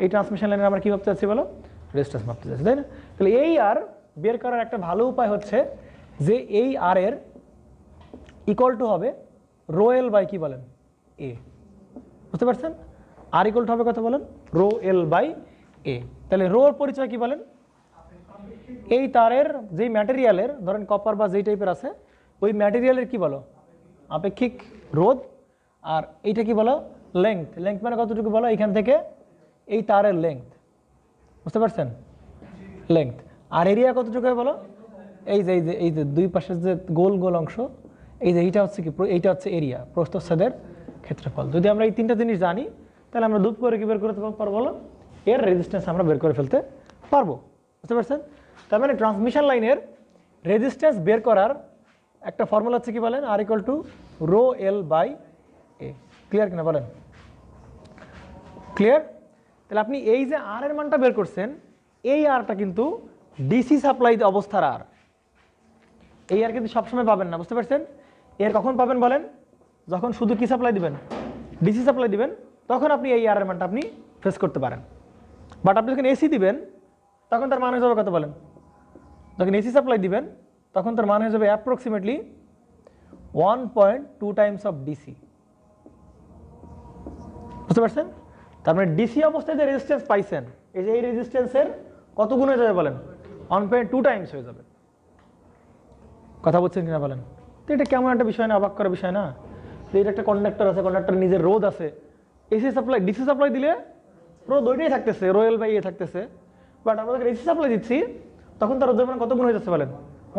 এই ট্রান্সমিশন লাইনের আমরা কি মাপতে যাচ্ছি বলো? রেজিস্ট্যান্স মাপতে যাচ্ছি, তাই না? তাহলে এই আর বের করার একটা ভালো উপায় হচ্ছে যে এই আর এর ইকুয়াল টু হবে রো এল বাই কি বলেন? এ। বুঝতে পারছেন? আর ইকুয়াল টু হবে কত বলেন? রো এল বাই এ। তাহলে রোর পরিচয় কি বলেন? এই তারের যেই ম্যাটেরিয়ালের, ধরেন কপার বা যেই টাইপের আছে, ওই ম্যাটেরিয়ালের কি বলো? আপেক্ষিক রোধ। আর এইটা কি বলো? লেংথ। লেংথ মানে কতটুকু বলো? এইখান থেকে এই তারের লেংথ। বুঝতে পারছেন? লেংথ। আর এরিয়া কতটুকু বলো? এই যে দুই পাশের যে গোল গোল অংশ, এই যে এইটা হচ্ছে কি? এইটা হচ্ছে এরিয়া, প্রস্থচ্ছেদের ক্ষেত্রফল। যদি আমরা এই 3টা জিনিস জানি তাহলে আমরা দুপ করে কি বের করতে পারবো বলো? এর রেজিস্ট্যান্স আমরা বের করে ফেলতে পারবো। বুঝতে পারছেন? তার মানে ট্রান্সমিশন লাইনের রেজিস্ট্যান্স বের করার একটা ফর্মুলা হচ্ছে কি বলেন, R equal to rho L by A. Clear কিনা বলেন? ক্লিয়ার? তাহলে আপনি এই যে আর এর মানটা বের করছেন, এই আরটা কিন্তু ডিসি সাপ্লাই অবস্থার আর, এই আর কিন্তু সবসময় পাবেন না। বুঝতে পারছেন? এর কখন পাবেন বলেন? যখন শুধু কি সাপ্লাই দিবেন, ডিসি সাপ্লাই দিবেন, তখন আপনি এই আর এর মানটা আপনি ফেস করতে পারেন। বাট আপনি যখন এসি দিবেন তখন তার মান হয়ে যাবে কত বলেন? যখন এসি সাপ্লাই দিবেন তখন তার মান হয়ে যাবে অ্যাপ্রক্সিমেটলি 1.2 টাইমস অফ ডিসি। বুঝতে পারছেন? তার মানে ডিসি অবস্থায় যে রেজিস্ট্যান্স পাইছেন, এই যে এই রেজিস্ট্যান্সের কত গুণ হয়ে যাবে বলেন? 1.2 টাইমস হয়ে যাবে। কথা বলছেন কিনা বলেন? তো এটা কেমন একটা বিষয় না, অবাক করার বিষয় না? তো এটা একটা কন্ডাক্টর আছে, কন্ডাক্টর নিজের রোধ আছে, এসি সাপ্লাই ডিসি সাপ্লাই দিলে রোধ ওইটাই থাকতেছে, রোয়েল বাই এ থাকতেছে। বাট আমরা যখন এসি সাপ্লাই দিচ্ছি তখন তার রোধের মান কত গুণ হয়ে যাচ্ছে বলেন?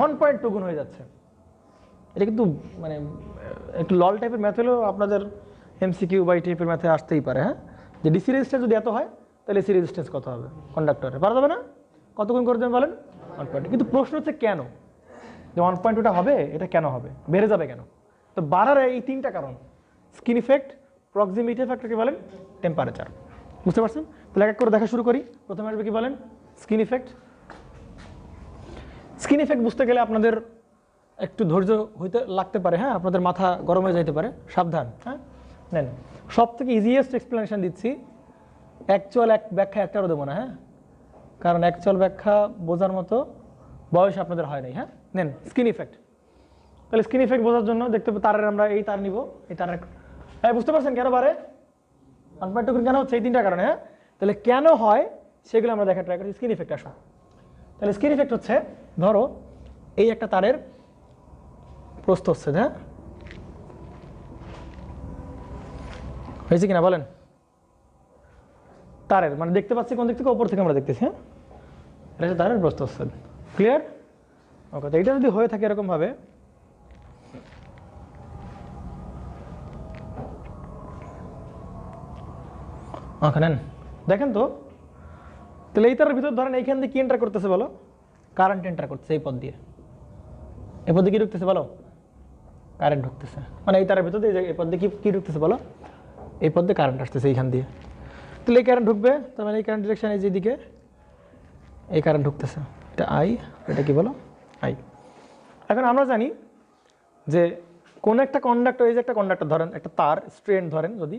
1.2 গুণ হয়ে যাচ্ছে। এটা কিন্তু মানে একটু লল টাইপের ম্যাথ হলেও আপনাদের এমসিকিউ বাই টাইপের ম্যাথে আসতেই পারে। হ্যাঁ, যে ডিসি রেজিস্ট্যান্স যদি এত হয় তাহলে এসি রেজিস্ট্যান্স কত হবে কন্ডাক্টরে? পারা যাবে না? কত গুণ করে দেবেন বলেন? 1.2। কিন্তু প্রশ্ন হচ্ছে কেন যে 1.2টা হবে, এটা কেন হবে, বেড়ে যাবে কেন? তো বাড়ার এই তিনটা কারণ, স্কিন ইফেক্ট, প্রক্সিমিটি এফেক্টকে বলেন টেম্পারেচার। বুঝতে পারছেন? তাহলে এক এক করে দেখা শুরু করি। প্রথমে আসবে কি বলেন? Skin effect. স্কিন ইফেক্ট বুঝতে গেলে আপনাদের একটু ধৈর্য হইতে লাগতে পারে। হ্যাঁ, আপনাদের মাথা গরম হয়ে যাইতে পারে, সাবধান। হ্যাঁ, নেন সব থেকে ইজিয়েস্ট এক্সপ্লেনেশন দিচ্ছি, অ্যাকচুয়াল এক ব্যাখ্যা একটারও দেবো না। হ্যাঁ, কারণ অ্যাকচুয়াল ব্যাখ্যা বোঝার মতো বয়স আপনাদের হয় নাই। হ্যাঁ, নেন স্কিন ইফেক্ট। তাহলে স্কিন ইফেক্ট বোঝার জন্য দেখতে পাবো তারের, আমরা এই তার নিব, এই তারের, হ্যাঁ বুঝতে পারছেন কেন বারে 1.2 কেন হচ্ছে? এই তিনটা কারণে। হ্যাঁ, তাহলে কেন হয় সেগুলো আমরা দেখা ট্রাই করছি। স্কিন ইফেক্ট আসো। তাহলে স্কিন ইফেক্ট হচ্ছে, ধরো এই একটা তারের প্রস্থ হচ্ছে, হ্যাঁ হয়েছে কিনা বলেন? তারের মানে দেখতে পাচ্ছি কোন দিক থেকে? ওপর থেকে আমরা দেখতেছি। হ্যাঁ, এটা হচ্ছে তারের প্রস্থ হচ্ছে। ক্লিয়ার? ওকে, তো এটা যদি হয়ে থাকে এরকম ভাবে, ওকে নেন দেখেন তো। তাহলে এই তারের ভিতর ধরেন এইখান দিয়ে কি এন্টার করতেছে বলো? কারেন্ট এন্টার করতেছে এই পথ দিয়ে। এই পথ দিয়ে কি ঢুকতেছে বলো? কারেন্ট ঢুকতেছে। মানে এই তারের ভিতর দিয়ে এই পথ দিয়ে কি ঢুকতেছে বলো? এই পথ দিয়ে কারেন্ট আসতেছে এইখান দিয়ে। তাহলে এই কারেন্ট ঢুকবে, তার মানে এই কারেন্ট ডিরেকশন এই যেদিকে এই কারেন্ট ঢুকতেছে, এটা আই, এটা কি বলো? আই। এখন আমরা জানি যে কোন একটা কন্ডাক্টর, এই যে একটা কন্ডাক্টর ধরেন, একটা তার স্ট্রেন ধরেন যদি,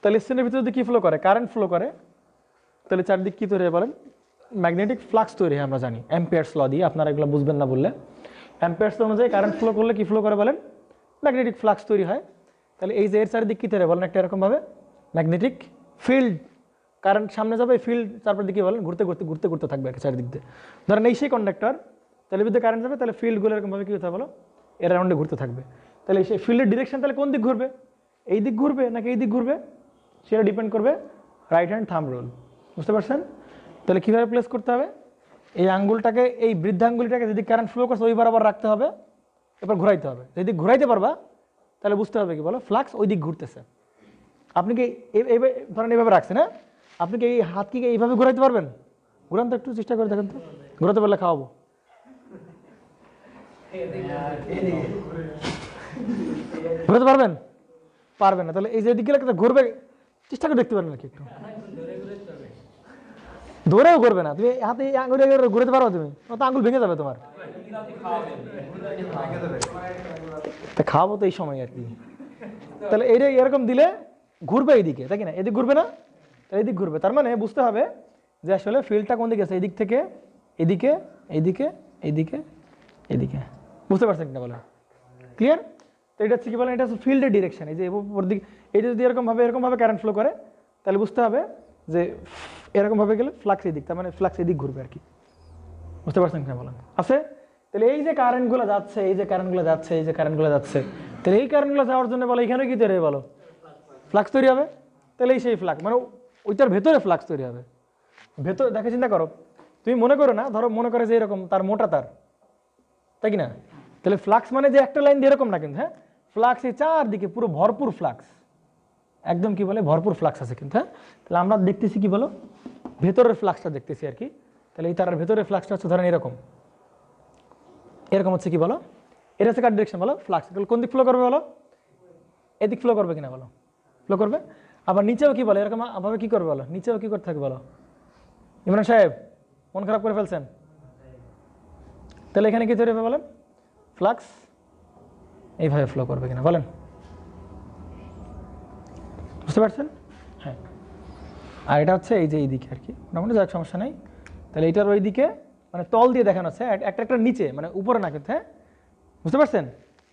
তাহলে স্ট্রেনের ভিতরে যদি কি ফ্লো করে? কারেন্ট ফ্লো করে। তাহলে চারদিক কি তৈরি হয় বলেন? ম্যাগনেটিক ফ্লাক্স তৈরি হয়। আমরা জানি অ্যাম্পিয়ার্স ল দিয়ে, আপনারা এগুলো বুঝবেন না বললে। অ্যাম্পিয়ার্স ল অনুযায়ী কারেন্ট ফ্লো করলে কি ফ্লো করে বলেন? ম্যাগনেটিক ফ্লাক্স তৈরি হয়। তাহলে এই যে এর চারিদিক কি তৈরি হয় বলেন? একটা এরকমভাবে ম্যাগনেটিক ফিল্ড, কারেন্ট সামনে যাবে, ফিল্ড তারপর দিকে বলেন ঘুরতে ঘুরতে ঘুরতে ঘুরতে থাকবে একটা চারিদিক দিয়ে। ধরেন এই সেই কন্ডাক্টর, তাহলে বিদ্যুৎ কারেন্ট যাবে, তাহলে ফিল্ডগুলো এরকমভাবে কী হতে বলো? এর রাউন্ডে ঘুরতে থাকবে। তাহলে সেই ফিল্ডের ডিরেকশন তাহলে কোন দিক ঘুরবে? এই দিক ঘুরবে নাকি এই দিক ঘুরবে? সেটা ডিপেন্ড করবে রাইট হ্যান্ড থাম্ব রুল। বুঝতে পারছেন? তাহলে কীভাবে প্লেস করতে হবে? এই আঙ্গুলটাকে, এই বৃদ্ধাঙ্গুলিটাকে যেদিক কারেন্ট ফ্লো করছে ওই বরাবর রাখতে হবে, এরপর ঘুরাইতে হবে। যেদিক ঘুরাইতে পারবা তাহলে বুঝতে হবে কি বলো? ফ্লাক্স ওই দিক ঘুরতেছে। আপনি কি ধরেন এইভাবে রাখছেন, হ্যাঁ, আপনি কি এই হাত কি এইভাবে ঘুরাইতে পারবেন? ঘুরান তো, একটু চেষ্টা করে দেখেন তো। ঘুরাতে পারলে খাওয়াবো। ঘুরাতে পারবেন? পারবেন না। তাহলে এই যে দিকে ঘুরবে, চেষ্টা করে দেখতে পারবেন নাকি? একটু ধরেও করবে না। তুমি হাতে আঙুল ঘুরাতে পারো? তুমি তো আঙুল ভেঙে যাবে তোমার। খাওয়াবো তো এই সময় আর কি। তাহলে এইটা এরকম দিলে ঘুরবে এইদিকে, তাই কিনা? এদিক ঘুরবে না, এদিক ঘুরবে। তার মানে বুঝতে হবে যে আসলে ফিল্ডটা কোন দিকে আছে? এদিক থেকে এদিকে, এইদিকে, এইদিকে, এদিকে। বুঝতে পারছেন কিনা বলেন? ক্লিয়ার? তো এটা হচ্ছে কি বলেন? এটা হচ্ছে ফিল্ডের ডিরেকশন। এই যে উপর দিকে এইটা যদি এরকমভাবে কারেন্ট ফ্লো করে, তাহলে বুঝতে হবে যে এরকমভাবে গেলে ফ্লাক্স এদিক, তার মানে ফ্লাক্স এদিক ঘুরবে আর কি। বুঝতে পারছেন কিনা বলেন? আছে? তাহলে এই যে কারেন্টগুলো যাচ্ছে, এই যে কারেন্টগুলো যাচ্ছে, এই যে কারেন্টগুলো যাচ্ছে, তাহলে এই কারেন্টগুলো যাওয়ার জন্য বলো এখানে কি তৈরি হবে বলো? ফ্লাক্স তৈরি হবে। তাহলে এই সেই ফ্লাক্স, মানে ওইটার ভেতরে ফ্লাক্স তৈরি হবে। ভেতরে দেখে চিন্তা করো, তুমি মনে করো না, ধরো মনে করে যে এরকম তার মোটা তার, তাই কি না? তাহলে ফ্লাক্স মানে যে একটা লাইন দিয়ে এরকম না কিন্তু, হ্যাঁ, ফ্লাক্স এই চারদিকে পুরো ভরপুর ফ্লাক্স, একদম কি বলে ভরপুর ফ্লাক্স আছে কিন্তু। হ্যাঁ, তাহলে আমরা দেখতেছি কি বলো? ভেতরের ফ্লাক্সটা দেখতেছি আর কি। তাহলে এই তারের ভেতরের ফ্লাক্সটা হচ্ছে ধরেন এরকম এরকম হচ্ছে কি বলো, এটা হচ্ছে কার ডিরেকশন বলো, ফ্লাক্স। তাহলে কোন দিক ফ্লো করবে বলো, এদিক ফ্লো করবে কিনা বলো, ফ্লো করবে। আবার নিচেও কি বলে এরকম ভাবে কি করবে বলো, নিচেও কি করতে থাকবে বলো। ইমরান সাহেব মন খারাপ করে ফেলছেন, তাহলে এখানে কি তৈরি হবে বলেন, ফ্লাক্স এইভাবে ফ্লো করবে কিনা বলেন, বুঝতে পারছেন? হ্যাঁ। আর এটা হচ্ছে এই যে এই দিকে আর কি, মোটামুটি যাক সমস্যা নেই। তাহলে এইটার ওই দিকে মানে তল দিয়ে দেখানো হচ্ছে, একটা একটা নিচে মানে উপরে না কিন্তু, হ্যাঁ বুঝতে পারছেন?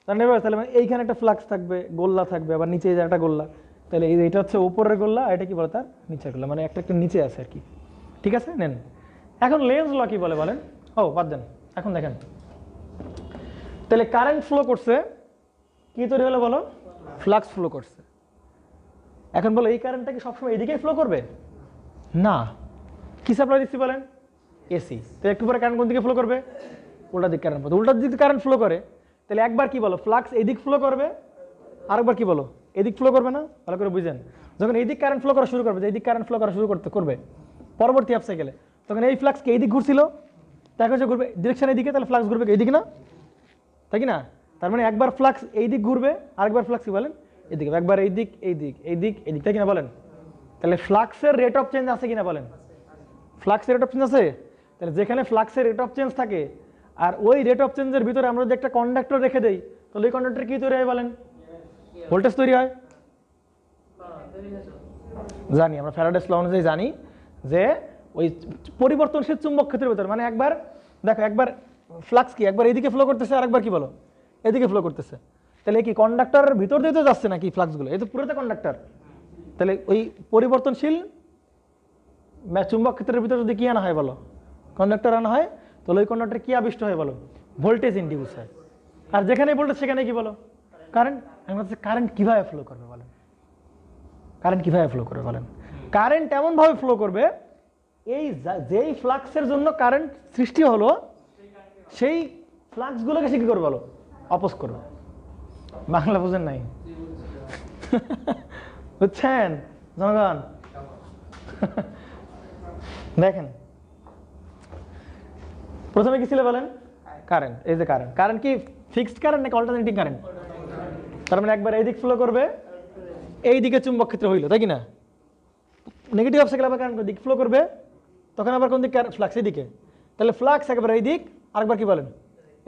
তাহলে মানে এইখানে একটা ফ্লাক্স থাকবে, গোল্লা থাকবে, আবার নিচে একটা গোল্লা। তাহলে এটা হচ্ছে উপরের গোল্লা, এটা কি বলে তার নিচের গোল্লা, মানে একটা একটা নিচে আছে আর কি। ঠিক আছে নেন। এখন লেন্স ল কি বলে বলেন, ও বাদ দেন। এখন দেখেন তাহলে কারেন্ট ফ্লো করছে, কি তৈরি হলো বলো, ফ্লাক্স ফ্লো করছে। এখন বলো এই কারেন্টটা কি সবসময় এইদিকেই ফ্লো করবে? না। কি সাপ্লাই দিচ্ছি বলেন, এসি। তো একটু পরে কারেন্ট কোন দিকে ফ্লো করবে, উল্টা দিক কারেন্ট, উল্টা দিক কারেন্ট ফ্লো করে। তাহলে একবার কি বলো ফ্লাক্স এদিক ফ্লো করবে, আরেকবার কি বলো এদিক ফ্লো করবে না? ভালো করে বুঝেন, যখন এইদিক কারেন্ট ফ্লো করা শুরু করবে, এইদিক কারেন্ট ফ্লো করা শুরু করবে পরবর্তী হাফ সাইকেলে, তখন এই ফ্লাক্সকে এইদিক ঘুরছিল, দেখা যাচ্ছে ঘুরবে ডিরেকশন এইদিকে, তাহলে ফ্লাক্স ঘুরবে এইদিকে না, তাই কি না? তার মানে একবার ফ্লাক্স এইদিক ঘুরবে, আরেকবার ফ্লাক্স কি বলেন এদিকে, একবার এইদিক এইদিক এইদিক এইদিক, তাই কিনা বলেন? তাহলে ফ্লাক্সের রেট অফ চেঞ্জ আছে কিনা বলেন, ফ্লাক্সের রেট অফ চেঞ্জ আছে। তাহলে যেখানে ফ্লাক্সের রেট অফ চেঞ্জ থাকে, আর ওই রেট অফ চেঞ্জের ভিতরে আমরা যদি একটা কন্ডাক্টর রেখে দেই, তাহলে ওই কন্ডাক্টর কি তৈরি হয় বলেন, ভোল্টেজ তৈরি হয়। জানি আমরা ফ্যারাডেস ল অনুযায়ী জানি যে ওই পরিবর্তনশীল চুম্বক ক্ষেত্রের ভিতরে, মানে একবার দেখো একবার ফ্লাক্স কি একবার এইদিকে ফ্লো করতেছে, আর একবার কি বলো এদিকে ফ্লো করতেছে। তাহলে কি কন্ডাক্টরের ভিতর দিয়ে তো যাচ্ছে নাকি ফ্লাক্সগুলো, এই তো পুরোটা কন্ডাক্টর। তাহলে ওই পরিবর্তনশীল চুম্বক ক্ষেত্রের ভিতরে যদি কি আনা হয় বলো, কন্ডাক্টর আনা হয়, তাহলে ওই কন্ডাক্টর কি আবিষ্ট হয় বলো, ভোল্টেজ ইনডিউস হয়। আর যেখানে ভোল্টেজ সেখানে কি বলো, কারেন্ট। কারেন্ট কিভাবে ফ্লো করবে বলেন, কারেন্ট কিভাবে ফ্লো করবে বলেন, কারেন্ট এমনভাবে ফ্লো করবে, এই যেই ফ্লাক্সের জন্য কারেন্ট সৃষ্টি হলো সেই ফ্লাক্সগুলোকে সে কি করবে বলো, অপোজ করবে। বাংলা বুঝেন নাই? বুঝছেন জনগণ? দেখেন প্রথমে কি ছিল বলেন, কারেন্ট। এই যে কারেন্ট, কারেন্ট কি ফিক্সড কারেন্ট নাকি অল্টারনেটিং কারেন্ট? তার মানে একবার এই দিক ফ্লো করবে, এই দিকে চুম্বক ক্ষেত্র হইলো, তাই কি না? নেগেটিভ অফ সাইকেল আবার কারেন্ট দিক ফ্লো করবে, তখন আবার কোন দিক, ফ্লাক্স এই দিকে। তাহলে ফ্লাক্স একবার এই দিক, আরেকবার কি বলেন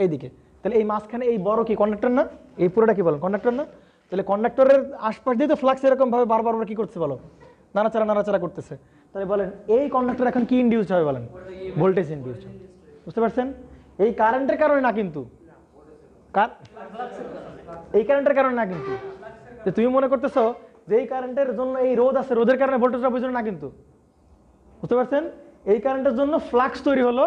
এই দিকে। তাহলে এই মাঝখানে এই বড় কি কন্ডাক্টর না, এই পুরোটা কি বলেন কন্ডাক্টর না? তাহলে কন্ডাক্টরের আশপাশ দিয়ে তো ফ্লাক্স এরকম ভাবে বারবার কি করছে বলো, নাড়াচাড়া নাড়াচাড়া করতেছে। তাহলে বলেন এই কন্ডাক্টর এখন কি ইনডিউসড হবে বলেন, ভোল্টেজ ইনডিউসড। বুঝতে পারছেন? এই কারেন্টের কারণে না কিন্তু, এই কারেন্টের কারণে না কিন্তু, যে তুমি মনে করতেছো যে এই কারেন্টের জন্য এই রোধ আছে, রোধের কারণে ভোল্টেজটা বুঝলো না কিন্তু। বুঝতে পারছেন? এই কারেন্টের জন্য ফ্লাক্স তৈরি হলো,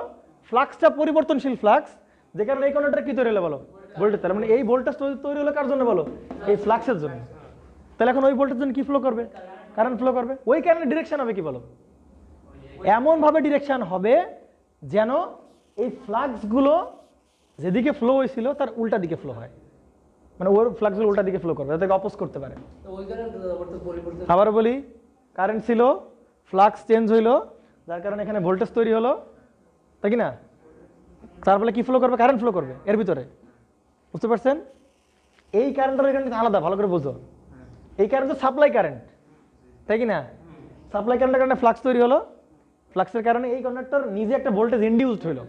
ফ্লাক্সটা পরিবর্তনশীল ফ্লাক্স, যে কারণে এই কন্ডাক্টর কি তৈরি হলো বলো, ভোল্টেজ। তার মানে এই ভোল্টেজ তৈরি হলো কার জন্য বলো, এই ফ্লাক্সের জন্য। তাহলে এখন ওই ভোল্টেজ জন্য কি ফ্লো করবে, কারেন্ট ফ্লো করবে। ওই কারণে ডিরেকশন হবে কি বলো, এমন ভাবে ডিরেকশন হবে যেন এই ফ্লাক্সগুলো যেদিকে ফ্লো হয়েছিল তার উল্টা দিকে ফ্লো হয়, মানে ওর ফ্লাক্সগুলো উল্টা দিকে ফ্লো করবে, যাতে অপোজ করতে পারে। আবার বলি, কারেন্ট ছিল, ফ্লাক্স চেঞ্জ হইলো, যার কারণে এখানে ভোল্টেজ তৈরি হলো, তাই কি না? তারপরে কি ফ্লো করবে, কারেন্ট ফ্লো করবে এর ভিতরে। বুঝতে পারছেন? এই কারেন্টের এখানে আলাদা, ভালো করে বুঝো। এই কারেন্ট তো সাপ্লাই কারেন্ট, তাই কি না? সাপ্লাই কারেন্টের কারণে ফ্লাক্স তৈরি হলো, ফ্লাক্সের কারণে এই কন্ডাক্টর নিজে একটা ভোল্টেজ ইনডিউসড হইলো,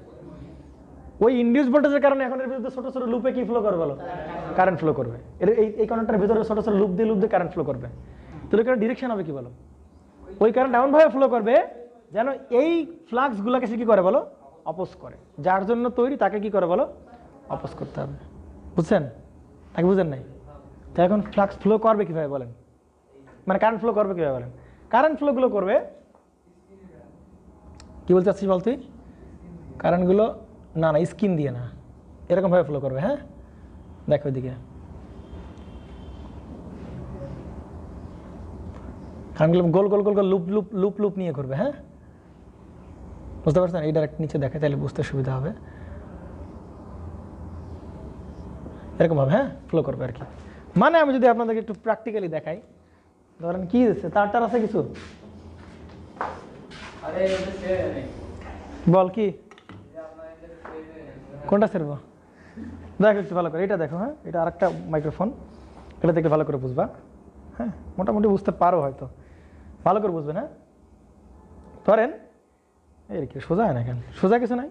ওই ইনডিউস ভোল্টেজের কারণে এখন এর ভিতরে ছোট ছোট লুপে কি ফ্লো করবে বলো, কারেন্ট ফ্লো করবে। এর এই কন্ডাক্টরের ভিতরে ছোট ছোট লুপ দিয়ে কারেন্ট ফ্লো করবে। তাহলে কারণ ডিরেকশন হবে কি বলো, ওই কারেন্ট এমনভাবে ফ্লো করবে যেন এই ফ্লাক্সগুলোকে সে কি করে বলো, অপোজ করে। যার জন্য তৈরি তাকে কি করে বলো, অপোজ করতে হবে। বুঝছেন? তাকে বুঝেন নাই? তো এখন ফ্লাক্স ফ্লো করবে কিভাবে বলেন, মানে কারেন্ট ফ্লো করবে কিভাবে বলেন? কারেন্ট ফ্লোগুলো করবে কি বলতে চাচ্ছিস বল তুই? কারেন্টগুলো না না স্কিন দিয়ে না, এরকম ভাবে ফ্লো করবে। হ্যাঁ দেখো ওইদিকে কারেন্টগুলো গোল গোল গোল গোল লুপ লুপ লুপ লুপ নিয়ে করবে। হ্যাঁ বুঝতে পারছেন? এই ডাইরেক্ট নিচে দেখে তাহলে বুঝতে সুবিধা হবে, এরকম ভাবে হ্যাঁ ফ্লো করবে আর কি। মানে আমি যদি আপনাদেরকে একটু প্র্যাকটিক্যালি দেখাই, ধরেন কি দিচ্ছে, তার আছে কিছু, বল কি কোনটা ছেড়বো? দেখো একটু ভালো করে, এটা দেখো। হ্যাঁ, এটা আরেকটা মাইক্রোফোন, এটা দেখে ভালো করে বুঝবা। হ্যাঁ, মোটামুটি বুঝতে পারো হয়তো, ভালো করে বুঝবেন। হ্যাঁ, ধরেন এই কি সোজা হয় না, কেন সোজা কিছু নাই।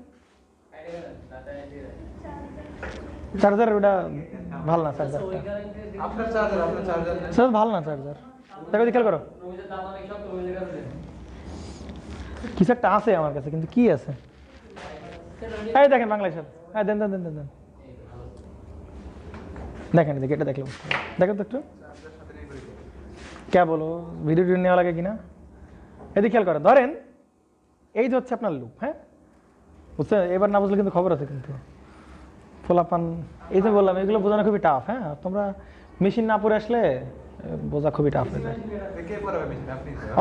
চার্জার ওটা ভালো না, চার্জার ভালো না, চার্জার দেখো, খেয়াল করো কিছু একটা আছে আমার কাছে, কিন্তু কি আছে? এই দেখেন বাংলাদেশের, হ্যাঁ দেন দেন দেন দেন দেন, দেখেন দেখে এটা দেখলে বুঝতে পারবেন। দেখেন তো একটু, কে বলো ভিডিও টিডিও নেওয়া লাগে কিনা, এদিকে খেয়াল করে। ধরেন এই যে হচ্ছে আপনার লুপ। হ্যাঁ, বুঝতে এবার না বুঝলে কিন্তু খবর আছে, কিন্তু ফোলাপান এই যে বললাম, এগুলো বোঝানো খুবই টাফ। হ্যাঁ, তোমরা মেশিন না পড়ে আসলে বোঝা খুবই টাফ হয়ে যায়।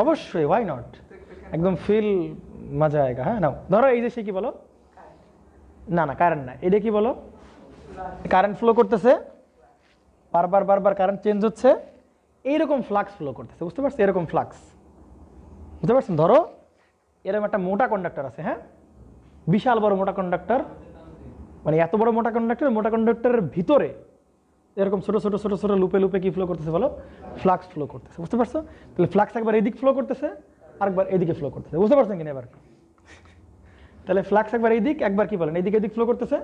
অবশ্যই, ওয়াই নট, একদম ফিল মজা আয়েগা। হ্যাঁ, নাও ধরো এই যে সে কি বলো, না না কারেন্ট না, এটা কি বলো, কারেন্ট ফ্লো করতেছে, বারবার বারবার কারেন্ট চেঞ্জ হচ্ছে, এইরকম ফ্লাক্স ফ্লো করতেছে। বুঝতে পারছো? এরকম ফ্লাক্স, বুঝতে পারছেন? ধরো এরকম একটা মোটা কন্ডাক্টর আছে। হ্যাঁ, বিশাল বড় মোটা কন্ডাক্টর, মানে এত বড় মোটা কন্ডাক্টর, মোটা কন্ডাক্টরের ভিতরে এরকম ছোট ছোট ছোট ছোট লুপে লুপে কি ফ্লো করতেছে বলো, ফ্লাক্স ফ্লো করতেছে। বুঝতে পারছো? তাহলে ফ্লাক্স একবার এদিক ফ্লো করতেছে, আরেকবার এদিকে ফ্লো করতেছে। বুঝতে পারছেন কিনা এবার? তাহলে ফ্লাক্স একবার এইদিক, একবার কি বলেন এইদিকে এদিক ফ্লো করতেছে।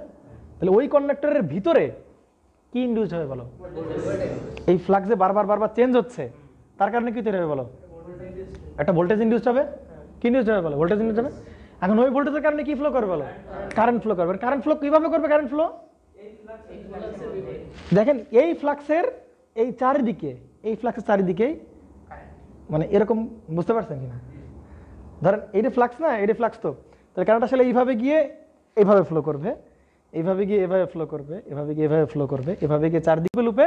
তাহলে ওই কন্ডাক্টরের ভিতরে কি ইন্ডিউস হবে বলো? এই ফ্লাক্স যে বারবার বারবার চেঞ্জ হচ্ছে, তার কারণে কি তৈরি হবে বলো? একটা ভোল্টেজ ইন্ডিউস হবে। কি ইন্ডিউস হবে বলো? ভোল্টেজ ইন্ডিউস হবে। এখন ওই ভোল্টেজের কারণে কি ফ্লো করবে বলো? কারেন্ট ফ্লো করবে। কারেন্ট ফ্লো কিভাবে করবে? কারেন্ট ফ্লো দেখেন এই ফ্লাক্সের এই চারিদিকে, এই ফ্লাক্সের চারিদিকেই মানে এরকম, বুঝতে পারছেন কিনা? ধরেন এইটা ফ্লাক্স না, এটা ফ্লাক্স তো, তাহলে কারেন্ট আসলে এইভাবে গিয়ে এইভাবে ফ্লো করবে, এইভাবে গিয়ে এভাবে ফ্লো করবে, এভাবে গিয়ে এভাবে ফ্লো করবে, এভাবে গিয়ে চারদিকে লুপে,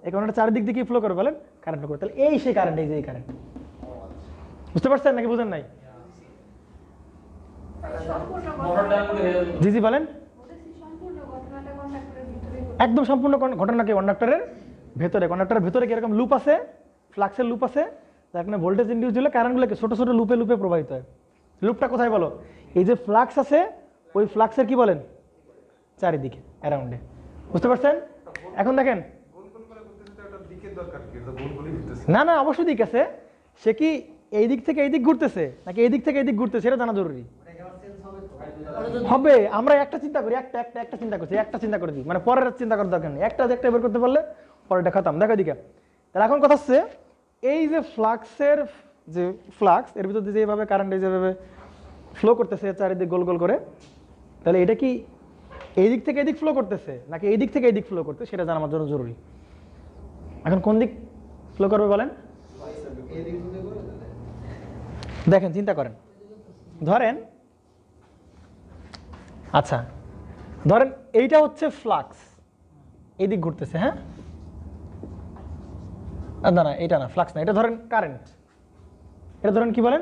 এই কারণে চারদিক দিয়ে কি ফ্লো করবে বলেন? কারেন্ট ফ্লো করবে। তাহলে এই সেই কারেন্ট, এই যে এই কারেন্ট। বুঝতে পারছেন নাকি বুঝেন নাই? জি জি বলেন। একদম সম্পূর্ণ ঘটনা কি কন্ডাক্টরের ভেতরে, কন্ডাক্টরের ভেতরে কি এরকম লুপ আছে, ফ্লাক্সের লুপ আছে, যার কারণে ভোল্টেজ ইন্ডিউস হলে কারেন্টগুলোকে ছোট ছোট লুপে লুপে প্রবাহিত হয়। লুপটা কোথায় বলো? এই যে ফ্লাক্স আছে, ওই ফ্লাক্সের কি বলেন? চারিদিকে, অ্যারাউন্ডে। বুঝতে পারছেন? এখন দেখেন, না না অবশ্যই দিক আছে। সে কি এই দিক থেকে এই দিক ঘুরতেছে নাকি এই দিক থেকে এই দিক ঘুরতেছে, সেটা জানা জরুরি হবে। আমরা একটা চিন্তা করি, একটা একটা একটা চিন্তা করছি, একটা চিন্তা করে দিই, মানে পরের চিন্তা করার দরকার নেই। একটা একটা বের করতে পারলে পরেরটা খতম। দেখো এদিকে। তাহলে এখন কথা হচ্ছে, এই যে ফ্লাক্সের যে ফ্লাক্স, এর ভিতর দিয়ে যেভাবে কারেন্ট যেভাবে ফ্লো করতেছে চারিদিক গোল গোল করে, তাহলে এটা কি এই দিক থেকে এদিক ফ্লো করতেছে নাকি এই দিক থেকে এই দিক ফ্লো করতেছে, সেটা জানা আমার জন্য জরুরি। এখন কোন দিক ফ্লো করবে বলেন? দেখেন চিন্তা করেন, ধরেন আচ্ছা ধরেন এইটা হচ্ছে ফ্লাক্স, এই দিক ঘুরতেছে। হ্যাঁ, না না এটা না, ফ্লাক্স না, এটা ধরেন কারেন্ট। এটা ধরেন কি বলেন?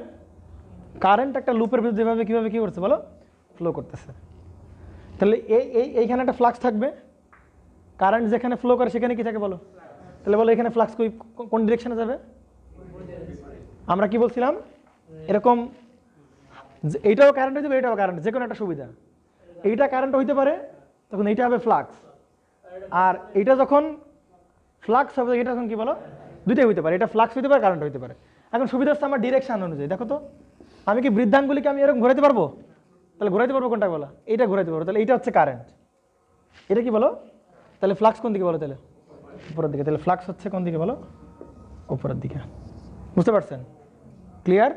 কারেন্ট একটা লুপের ভিতরে যেভাবে কিভাবে কি করছে বলো, ফ্লো করতেছে। তাহলে এইখানে একটা ফ্লাক্স থাকবে, কারেন্ট যেখানে ফ্লো করে সেখানে কি থাকে বলো? তাহলে বলো এখানে ফ্লাক্স কোন ডিরেকশনে যাবে? আমরা কি বলছিলাম, এরকম এইটাও কারেন্ট হইতে পারে, এটাও কারেন্ট, যে কোনো একটা সুবিধা। এইটা কারেন্ট হইতে পারে, তখন এইটা হবে ফ্লাক্স। আর এইটা যখন ফ্লাক্স হবে, এটা তখন কি বলো? দুইটাই হইতে পারে, এটা ফ্লাক্স হইতে পারে, কারেন্ট হইতে পারে। এখন সুবিধা হচ্ছে আমার ডিরেকশন অনুযায়ী। দেখো তো, আমি কি বৃদ্ধাঙ্গুলিকে আমি এরকম ঘোরাতে পারবো? তাহলে ঘোরাতে পারবো কোনটা বলো? এইটা ঘোরাতে পারবো। তাহলে এইটা হচ্ছে কারেন্ট, এটা কি বলো? তাহলে ফ্লাক্স কোন দিকে বলো? তাহলে উপরের দিকে। তাহলে ফ্লাক্স হচ্ছে কোন দিকে বলো? উপরের দিকে। বুঝতে পারছেন? ক্লিয়ার?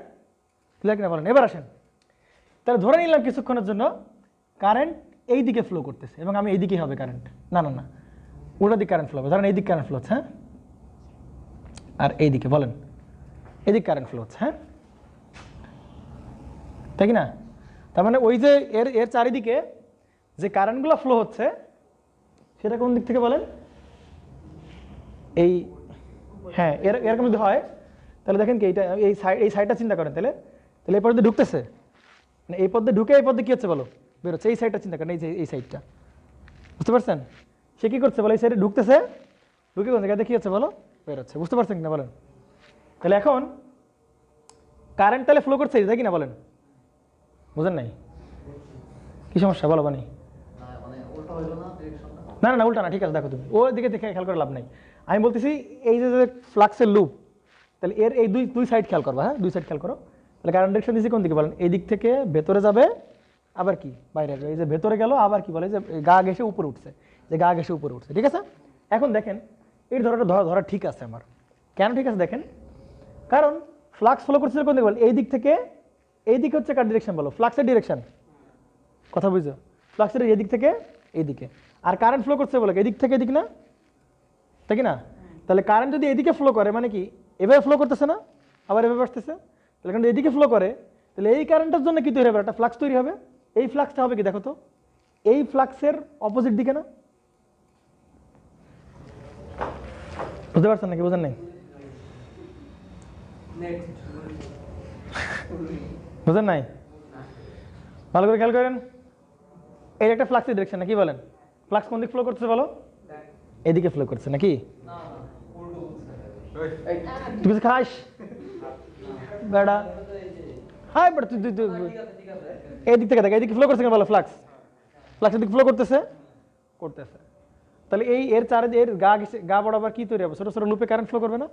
ক্লিয়ার কিনা বলেন। এবার আসেন, তাহলে ধরে নিলাম কিছুক্ষণের জন্য কারেন্ট এই দিকে ফ্লো করতেছে এবং আমি এই দিকেই হবে কারেন্ট। না না না, উল্টা দিকে কারেন্ট ফ্লো হবে। ধরেন এই দিক কারেন্ট ফ্লো হচ্ছে, হ্যাঁ, আর এই দিকে বলেন এদিক কারেন্ট ফ্লো হচ্ছে। হ্যাঁ, তাই কি না? তার মানে ওই যে এর চারিদিকে যে কারেন্টগুলো ফ্লো হচ্ছে, সেটা কোন দিক থেকে বলেন? এই, হ্যাঁ, এরকম যদি হয় তাহলে দেখেন কি এইটা এই সাইডটা চিন্তা করেন। তাহলে তাহলে এই পথে ঢুকতেছে, মানে এই পথে ঢুকে এই পথে কি হচ্ছে বলো? বেরোচ্ছে। এই সাইডটা চিন্তা করেন, এই সাইডটা। বুঝতে পারছেন? সে কি করছে বলো? এই সাইডে ঢুকতেছে, ঢুকে কোন জায়গায় কি হচ্ছে বলো? বেরোচ্ছে। বুঝতে পারছেন কিনা বলেন? তাহলে এখন কারেন্ট তাহলে ফ্লো করছে, তাই কিনা বলেন? বুঝেন নাই? কি সমস্যা বলো বানি? না না না উল্টা না, ঠিক আছে। দেখো তুমি ওর দিকে দেখে খেয়াল করে লাভ নাই। আমি বলতেছি এই যে ফ্লাক্সের লুপ, তাহলে এর এই দুই সাইড খেয়াল করবা। হ্যাঁ, দুই সাইড খেয়াল করো। তাহলে কারেন্ট ডিরেকশন দিচ্ছি কোন দিকে বলেন? এই দিক থেকে ভেতরে যাবে, আবার কি বাইরে আসবে। এই যে ভেতরে গেল, আবার কি বলে যে গা ঘেসে উপরে উঠছে, যে গা ঘেসে উপরে উঠছে। ঠিক আছে? এখন দেখেন এই ধরাটা ধরা ঠিক আছে আমার। কেন ঠিক আছে দেখেন, কারণ ফ্লাক্স ফলো করছে কোন দিকে বলেন? এই দিক থেকে এই দিকে হচ্ছে কার ডিরেকশন বলো? ফ্লাক্সের ডিরেকশন। কথা বুঝছো? ফ্লাক্সের এই দিক থেকে এই দিকে। আর কারেন্ট ফ্লো করছে বলে এদিক থেকে এদিক না, তাই কি না? তাহলে কারেন্ট যদি এদিকে ফ্লো করে মানে কি এভাবে ফ্লো করতেছে না, আবার এভাবে আসতেছে। তাহলে কারণ এদিকে ফ্লো করে, তাহলে এই কারেন্টের জন্য কি তৈরি হবে? একটা ফ্লাক্স তৈরি হবে। এই ফ্লাক্সটা হবে কি দেখো তো, এই ফ্লাক্সের অপোজিট দিকে না। বুঝতে পারছেন নাকি বুঝেন নাই? বুঝেন নাই? ভালো করে খেয়াল করেন। এই একটা ফ্লাক্সের ডিরেকশন, নাকি বলেন? ফ্লাক্স কোন দিকে ফ্লো করতেছে বলো? এদিকে ফ্লো করছে নাকি? তুই কিছু খাস বেড়া? হাই বেড়া, তুই এই দিক থেকে দেখ, এইদিকে ফ্লো করছে কেন বলো? ফ্লাক্স ফ্লাক্সের দিকে ফ্লো করতেছে করতেছে। তাহলে এই এর চারে এর গা বরাবর কি তৈরি হবে? ছোট ছোট লুপে কারেন্ট ফ্লো করবে না?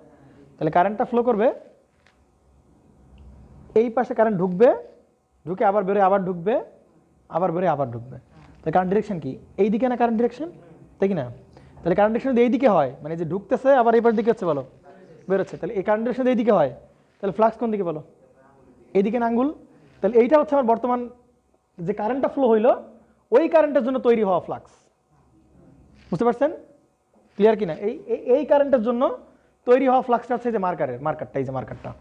তাহলে কারেন্টটা ফ্লো করবে, এই পাশে কারেন্ট ঢুকবে, ঢুকে আবার বেরোয়, আবার ঢুকবে, আবার বেরোয়, আবার ঢুকবে। তাহলে কারেন্ট ডিরেকশন কি এই দিকে না? কারেন্ট ডিরেকশন, তাই কি না? তাহলে কারেন্ট ডিরেকশন যদি এই দিকে হয়, মানে যে ঢুকতেছে আবার এবার দিকে হচ্ছে বলো বেরোচ্ছে, তাহলে এই কারেন্ট ডিরেকশন এই দিকে হয়, তাহলে ফ্লাক্স কোন দিকে বলো? এইদিকে না আঙ্গুল? তাহলে এইটা হচ্ছে আমার বর্তমান যে কারেন্টটা ফ্লো হইলো, ওই কারেন্টের জন্য তৈরি হওয়া ফ্লাক্স। বুঝতে পারছেন? ক্লিয়ার কিনা? এই কারেন্টের জন্য তৈরি হওয়া ফ্লাক্সটা হচ্ছে যে মার্কারটা, এই যে মার্কারটা,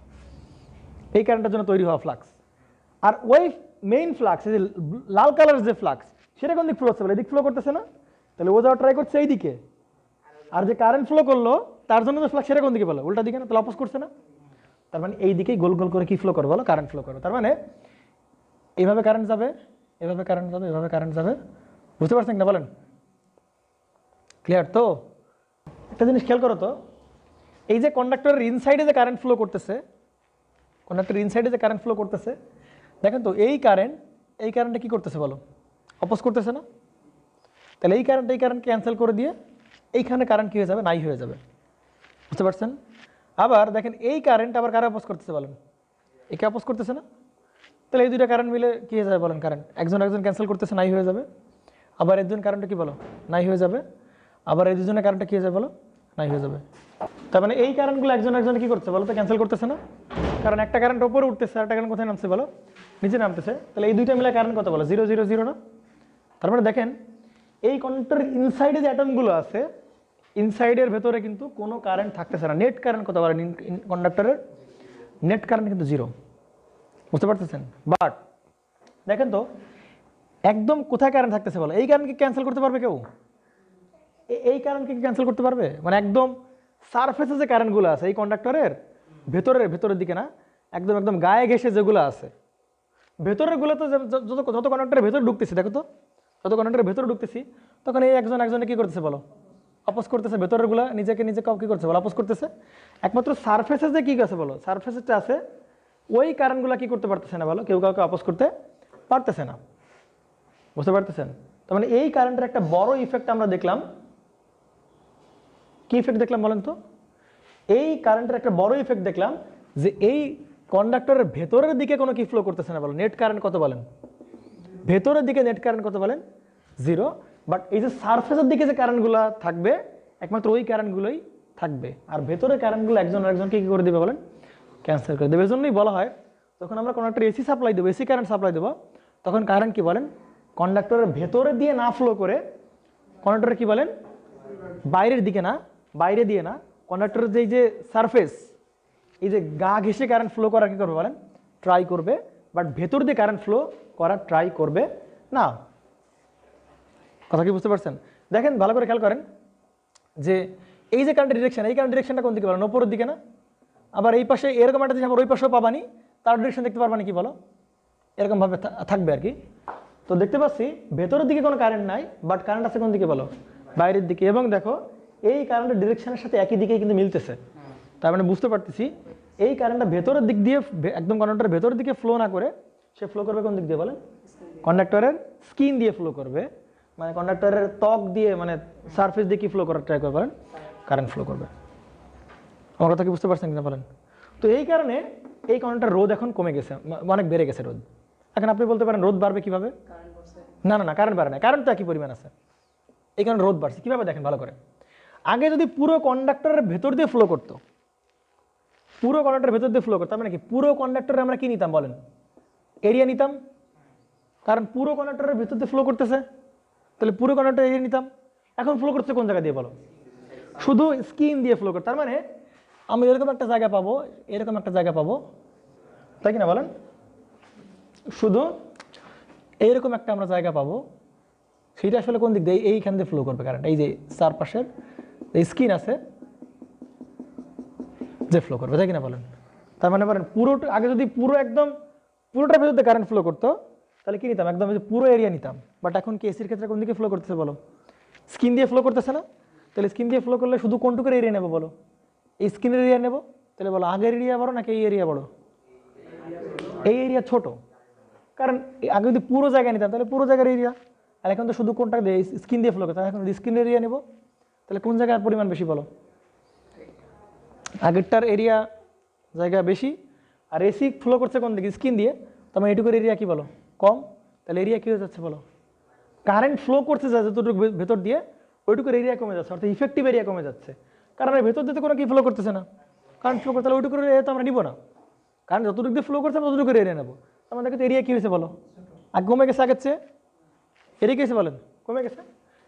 এই কারেন্টের জন্য তৈরি হওয়া ফ্লাক্স। আর ওই মেইন ফ্লাক্স, এই যে লাল কালার যে ফ্লাক্স, সেটা কোন দিক ফ্লো হচ্ছে বলে? এদিক ফ্লো করতেছে না? তাহলে ও যাওয়া ট্রাই করছে এই দিকে। আর যে কারেন্ট ফ্লো করলো তার জন্য যে ফ্লাক্স, সেটা কোন দিকে বলো? উল্টা দিকে না? তাহলে অপোজ করছে না? তার মানে এই দিকেই গোল গোল করে কি ফ্লো করবে বলো? কারেন্ট ফ্লো করবে। তার মানে এইভাবে কারেন্ট যাবে, এভাবে কারেন্ট যাবে, এভাবে কারেন্ট যাবে। বুঝতে পারছেন না বলেন? ক্লিয়ার তো? একটা জিনিস খেয়াল করো তো, এই যে কন্ডাক্টরের ইনসাইডে যে কারেন্ট ফ্লো করতেছে, কন্ডাক্টরের ইনসাইডে যে কারেন্ট ফ্লো করতেছে, দেখেন তো এই কারেন্টে কি করতেছে বলো? অপোজ করতেছে না? তাহলে এই কারেন্ট ক্যান্সেল করে দিয়ে এইখানে কারেন্ট কি হয়ে যাবে? নাই হয়ে যাবে। বুঝতে পারছেন? আবার দেখেন এই কারেন্ট আবার কারে অপোজ করতেছে বলেন? একে অপোজ করতেছে না? তাহলে এই দুইটা কারেন্ট মিলে কি হয়ে যাবে বলেন? কারেন্ট একজন ক্যান্সেল করতেছে, নাই হয়ে যাবে। আবার একজন কারেন্টটা কি বলো? নাই হয়ে যাবে। আবার এই দুজনের কারেন্টটা কি হয়ে যাবে বলো? নাই হয়ে যাবে। তার মানে এই কারেন্টগুলো একজন কি করছে বলো? তো ক্যান্সেল করতেছে না? কারণ একটা কারেন্ট উপরে উঠতেছে, আর একটা কারেন্ট কোথায় নামছে বলো? নিচে নামতেছে। তাহলে এই দুইটা মিলে কারেন্ট কত বলো? 0 0 0 না? তার মানে দেখেন এই কন্ডাক্টরের ইনসাইডে যে অ্যাটমগুলো আছে, ইনসাইডের ভেতরে কিন্তু কোনো কারেন্ট থাকতেছে না। নেট কারেন্ট কত বলেন? কন্ডাক্টরের নেট কারেন্ট কিন্তু 0। বুঝতে পারতেছেন? বাট দেখেন তো একদম কোথায় কারেন্ট থাকতেছে বলো? এই কারেন্টকে ক্যান্সেল করতে পারবে কেউ? এই কারেন্টকে ক্যান্সেল করতে পারবে? মানে একদম সারফেসে যে কারেন্টগুলো আছে এই কন্ডাক্টরের ভেতরের দিকে না, একদম গায়ে ঘেসে যেগুলো আছে ভেতরের গুলো, তো যত কন্ডাক্টরের ভেতরে ঢুকতেছি, দেখো তো যত কন্ডাক্টরের ভেতরে ঢুকতেছি, তখন এই একজনে কি করতেছে বলো? অপোজ করতেছে। ভেতরের গুলা নিজে কি করছে বলো? অপোজ করতেছে। একমাত্র সারফেসে যে কি আছে বলো? সারফেসেরটা আছে, ওই কারেন্টগুলো কি করতে পারতেছে না বলো? কেউ কাউকে অপোজ করতে পারতেছে না। বুঝতে পারতেছেন? তার মানে এই কারেন্টের একটা বড় ইফেক্ট আমরা দেখলাম। কি ইফেক্ট দেখলাম বলেন তো? এই কারেন্টের একটা বড় ইফেক্ট দেখলাম যে এই কন্ডাক্টরের ভেতরের দিকে কোনো কি ফ্লো করতেছে না বলো? নেট কারেন্ট কত বলেন? ভেতরের দিকে নেট কারেন্ট কত বলেন? 0। বাট এই যে সারফেসের দিকে যে কারেন্টগুলো থাকবে, একমাত্র ওই কারেন্টগুলোই থাকবে। আর ভেতরের কারেন্টগুলো একজনকে কি করে দেবে বলেন? ক্যান্সেল করে দেবে। এই জন্যই বলা হয় যখন আমরা কোনো একটা এসি সাপ্লাই দেবো, এসি কারেন্ট সাপ্লাই দেবো, তখন কারেন্ট কি বলেন? কন্ডাক্টরের ভেতরে দিয়ে না ফ্লো করে কন্ডাক্টরে কি বলেন? বাইরের দিকে না, বাইরে দিয়ে না, কন্ডাক্টরের যে সারফেস, এই যে গা ঘেঁষে কারেন্ট ফ্লো করা কি করবে বলেন? ট্রাই করবে। বাট ভেতর দিয়ে কারেন্ট ফ্লো করা ট্রাই করবে না। কথা কি বুঝতে পারছেন? দেখেন ভালো করে খেয়াল করেন যে এই যে কারেন্টের ডিরেকশন, এই কারেন্ট ডিরেকশনটা কোন দিকে বলেন? উপরের দিকে না? আবার এই পাশে এরকম একটা জিনিস আবার ওই পাশেও পাবানি, তার ডিরেকশন দেখতে পারবানি কি বলো? এরকমভাবে থাকবে আর কি। তো দেখতে পাচ্ছি ভেতরের দিকে কোনো কারেন্ট নাই, বাট কারেন্ট আছে কোন দিকে বলো? বাইরের দিকে। এবং দেখো এই কারেন্টের ডিরেকশনের সাথে একই দিকে কিন্তু মিলতেছে। তার মানে বুঝতে পারতেছি এই কারেন্টটা ভেতরের দিক দিয়ে একদম কন্ডাক্টরের ভেতরের দিকে ফ্লো না করে সে ফ্লো করবে কোন দিক দিয়ে বলেন? কন্ডাক্টরের স্কিন দিয়ে ফ্লো করবে, মানে কন্ডাক্টরের ত্বক দিয়ে, মানে সারফেস দিয়ে কি ফ্লো করার ট্রাই করবেন? কারেন্ট ফ্লো করবে। আমার কথা কি বুঝতে পারছেন কিনা বলেন? তো এই কারণে এই কন্ডাক্টর রোধ এখন কমে গেছে, অনেক বেড়ে গেছে রোধ। এখন আপনি বলতে পারেন রোধ বাড়বে কিভাবে? না না না, কারেন্ট বাড়ে না, কারেন্ট তো একই পরিমাণ আছে, এই কারণে রোধ বাড়ছে কিভাবে দেখেন ভালো করে। আগে যদি পুরো কন্ডাক্টরের ভেতর দিয়ে ফ্লো করতো, পুরো কন্ডাক্টরের ভেতর দিয়ে ফ্লো করতো, মানে কি পুরো কন্ডাক্টরে আমরা কি নিতাম বলেন? এরিয়া নিতাম, কারণ পুরো কন্ডাক্টরের ভেতর দিয়ে ফ্লো করতেছে, তাহলে পুরো কন্ডাক্টর এরিয়া নিতাম। এখন ফ্লো করছে কোন জায়গা দিয়ে বলো? শুধু স্কিন দিয়ে ফ্লো করতে, তার মানে আমি এরকম একটা জায়গা পাবো, এরকম একটা জায়গা পাবো, তাই কিনা বলেন? শুধু এইরকম একটা আমরা জায়গা পাবো, সেটা আসলে কোন দিক দিয়ে? এইখান দিয়ে ফ্লো করবে কারেন্ট, এই যে চারপাশের এই স্কিন আছে যে ফ্লো করবে, তাই কিনা বলেন? তার মানে বলেন পুরোটা, আগে যদি পুরো একদম পুরোটার ভেতর দিয়ে কারেন্ট ফ্লো করতো, তাহলে কি নিতাম? একদম পুরো এরিয়া নিতাম। বাট এখন কি এসির ক্ষেত্রে কোন দিকে ফ্লো করতেছে বলো? স্কিন দিয়ে ফ্লো করতেছে না? তাহলে স্কিন দিয়ে ফ্লো করলে শুধু কোনটুকুর এরিয়া নেবো বলো? এই স্কিনের এরিয়া নেবো। তাহলে বলো আগের এরিয়া বড় নাকি এই এরিয়া বড়? এই এরিয়া ছোট, কারণ আগে যদি পুরো জায়গা নিতাম তাহলে পুরো জায়গার এরিয়া, আর এখন তো শুধু কোনটা দিয়ে স্কিন দিয়ে ফ্লো করতে, এখন যদি স্কিন এরিয়া নেবো তাহলে কোন জায়গার পরিমাণ বেশি বলো? আগেরটার এরিয়া জায়গা বেশি, আর এসি ফ্লো করছে কোন দিকে? স্কিন দিয়ে, তোমার এটুকুর এরিয়া কি বলো? কম। তাহলে এরিয়া কি হয়ে যাচ্ছে বলো? কারেন্ট ফ্লো করছে যতটুকু ভেতর দিয়ে ওইটুকুর এরিয়া কমে যাচ্ছে, অর্থাৎ ইফেক্টিভ এরিয়া কমে যাচ্ছে, কারণ এর ভেতর দিয়ে কোনো কি ফ্লো করতেছে না, কারেন্ট ফ্লো করতে, তাহলে ওইটুকুর এরিয়া তো আমরা নিব না, কারণ যতটুকু দিয়ে ফ্লো করছে ততটুকুর এরিয়া নেবো। আমাদের কাছে এরিয়া কি হয়েছে বলো? আগে কমে গেছে, আগের চেয়ে এরিয়া কি হয়েছে বলেন? কমে গেছে।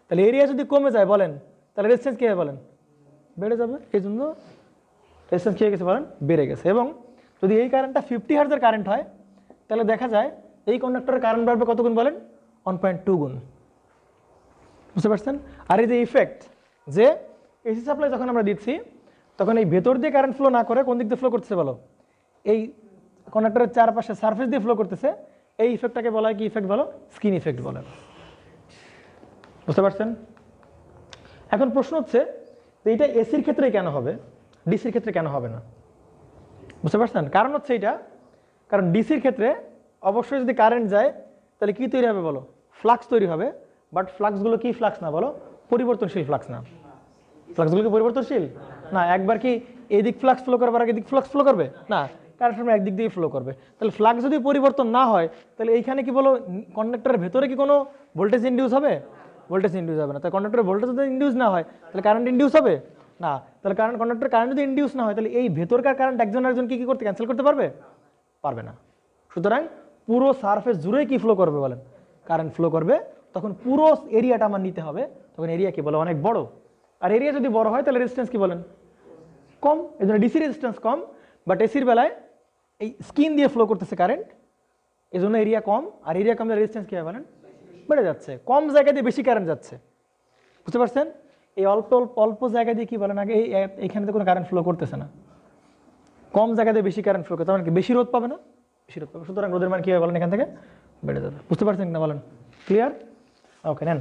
তাহলে এরিয়া যদি কমে যায় বলেন, তাহলে রেজিস্ট্যান্স কী হবে বলেন? বেড়ে যাবে। এই জন্য রেজিস্ট্যান্স কী হয়ে গেছে বলেন? বেড়ে গেছে। এবং যদি এই কারেন্টটা 50 হার্টজের কারেন্ট হয়, তাহলে দেখা যায় এই কন্ডাক্টরের কারেন্ট বাড়বে কত গুণ বলেন? 1.2 গুণ। বুঝতে পারছেন? আর এই যে ইফেক্ট, যে এসি সাপ্লাই যখন আমরা দিচ্ছি তখন এই ভেতর দিয়ে কারেন্ট ফ্লো না করে কোন দিক দিয়ে ফ্লো করতেছে বলো? এই কন্ডাক্টরের চারপাশে সারফেস দিয়ে ফ্লো করতেছে, এই ইফেক্টটাকে বলা হয় কি ইফেক্ট বলো? স্কিন ইফেক্ট বলে। বুঝতে পারছেন? এখন প্রশ্ন হচ্ছে যে এটা এসির ক্ষেত্রে কেন হবে, ডিসির ক্ষেত্রে কেন হবে না? বুঝতে পারছেন? কারণ হচ্ছে এটা, কারণ ডিসির ক্ষেত্রে অবশ্যই যদি কারেন্ট যায় তাহলে কি তৈরি হবে বলো? ফ্লাক্স তৈরি হবে। বাট ফ্লাক্সগুলো কি ফ্লাক্স না বলো? পরিবর্তনশীল ফ্লাক্স না। ফ্লাক্সগুলো কি পরিবর্তনশীল না? একবার কি এদিক ফ্লাক্স ফ্লো করবে আর এদিক ফ্লাক্স ফ্লো করবে না, কারেন্ট সময় একদিক দিয়ে ফ্লো করবে। তাহলে ফ্লাক্স যদি পরিবর্তন না হয় তাহলে এইখানে কি বলো কন্ডাক্টরের ভেতরে কি কোনো ভোল্টেজ ইনডিউস হবে? ভোল্টেজ ইনডিউস হবে না। তাহলে কন্ডাক্টরের ভোল্টেজ যদি ইনডিউস না হয় তাহলে কারেন্ট ইনডিউস হবে না। তাহলে কন্ডাক্টর কারেন্ট যদি ইনডিউস না হয় তাহলে এই ভেতরকার কারেন্ট একজন আরেকজন কি করতে ক্যান্সেল করতে পারবে? পারবে না। সুতরাং পুরো সারফেস জুড়ে কি ফ্লো করবে বলেন? কারেন্ট ফ্লো করবে। তখন পুরো এরিয়াটা আমার নিতে হবে, তখন এরিয়া কি বলে? অনেক বড়। আর এরিয়া যদি বড় হয় তাহলে রেজিস্ট্যান্স কি বলেন? কম। এই জন্য ডিসি রেজিস্ট্যান্স কম, বাট এসির বেলায় এই স্কিন দিয়ে ফ্লো করতেছে কারেন্ট, এই জন্য এরিয়া কম। আর এরিয়া কমলে রেজিস্ট্যান্স কি হয় বলেন? বেড়ে যাচ্ছে। কম জায়গা দিয়ে বেশি কারেন্ট যাচ্ছে। বুঝতে পারছেন? এই অল্প অল্প জায়গা দিয়ে কি বলেন? আগে এইখানে তো কোনো কারেন্ট ফ্লো করতেছে না, কম জায়গা দিয়ে বেশি কারেন্ট ফ্লো করতে, মানে কি বেশি রোধ পাবে না? বেশি রোধ পাবে। সুতরাং রোধের মান কি হবে বলেন? এখান থেকে বেড়ে যাবে। বুঝতে পারছেন না বলেন? ক্লিয়ার? ওকে, নেন।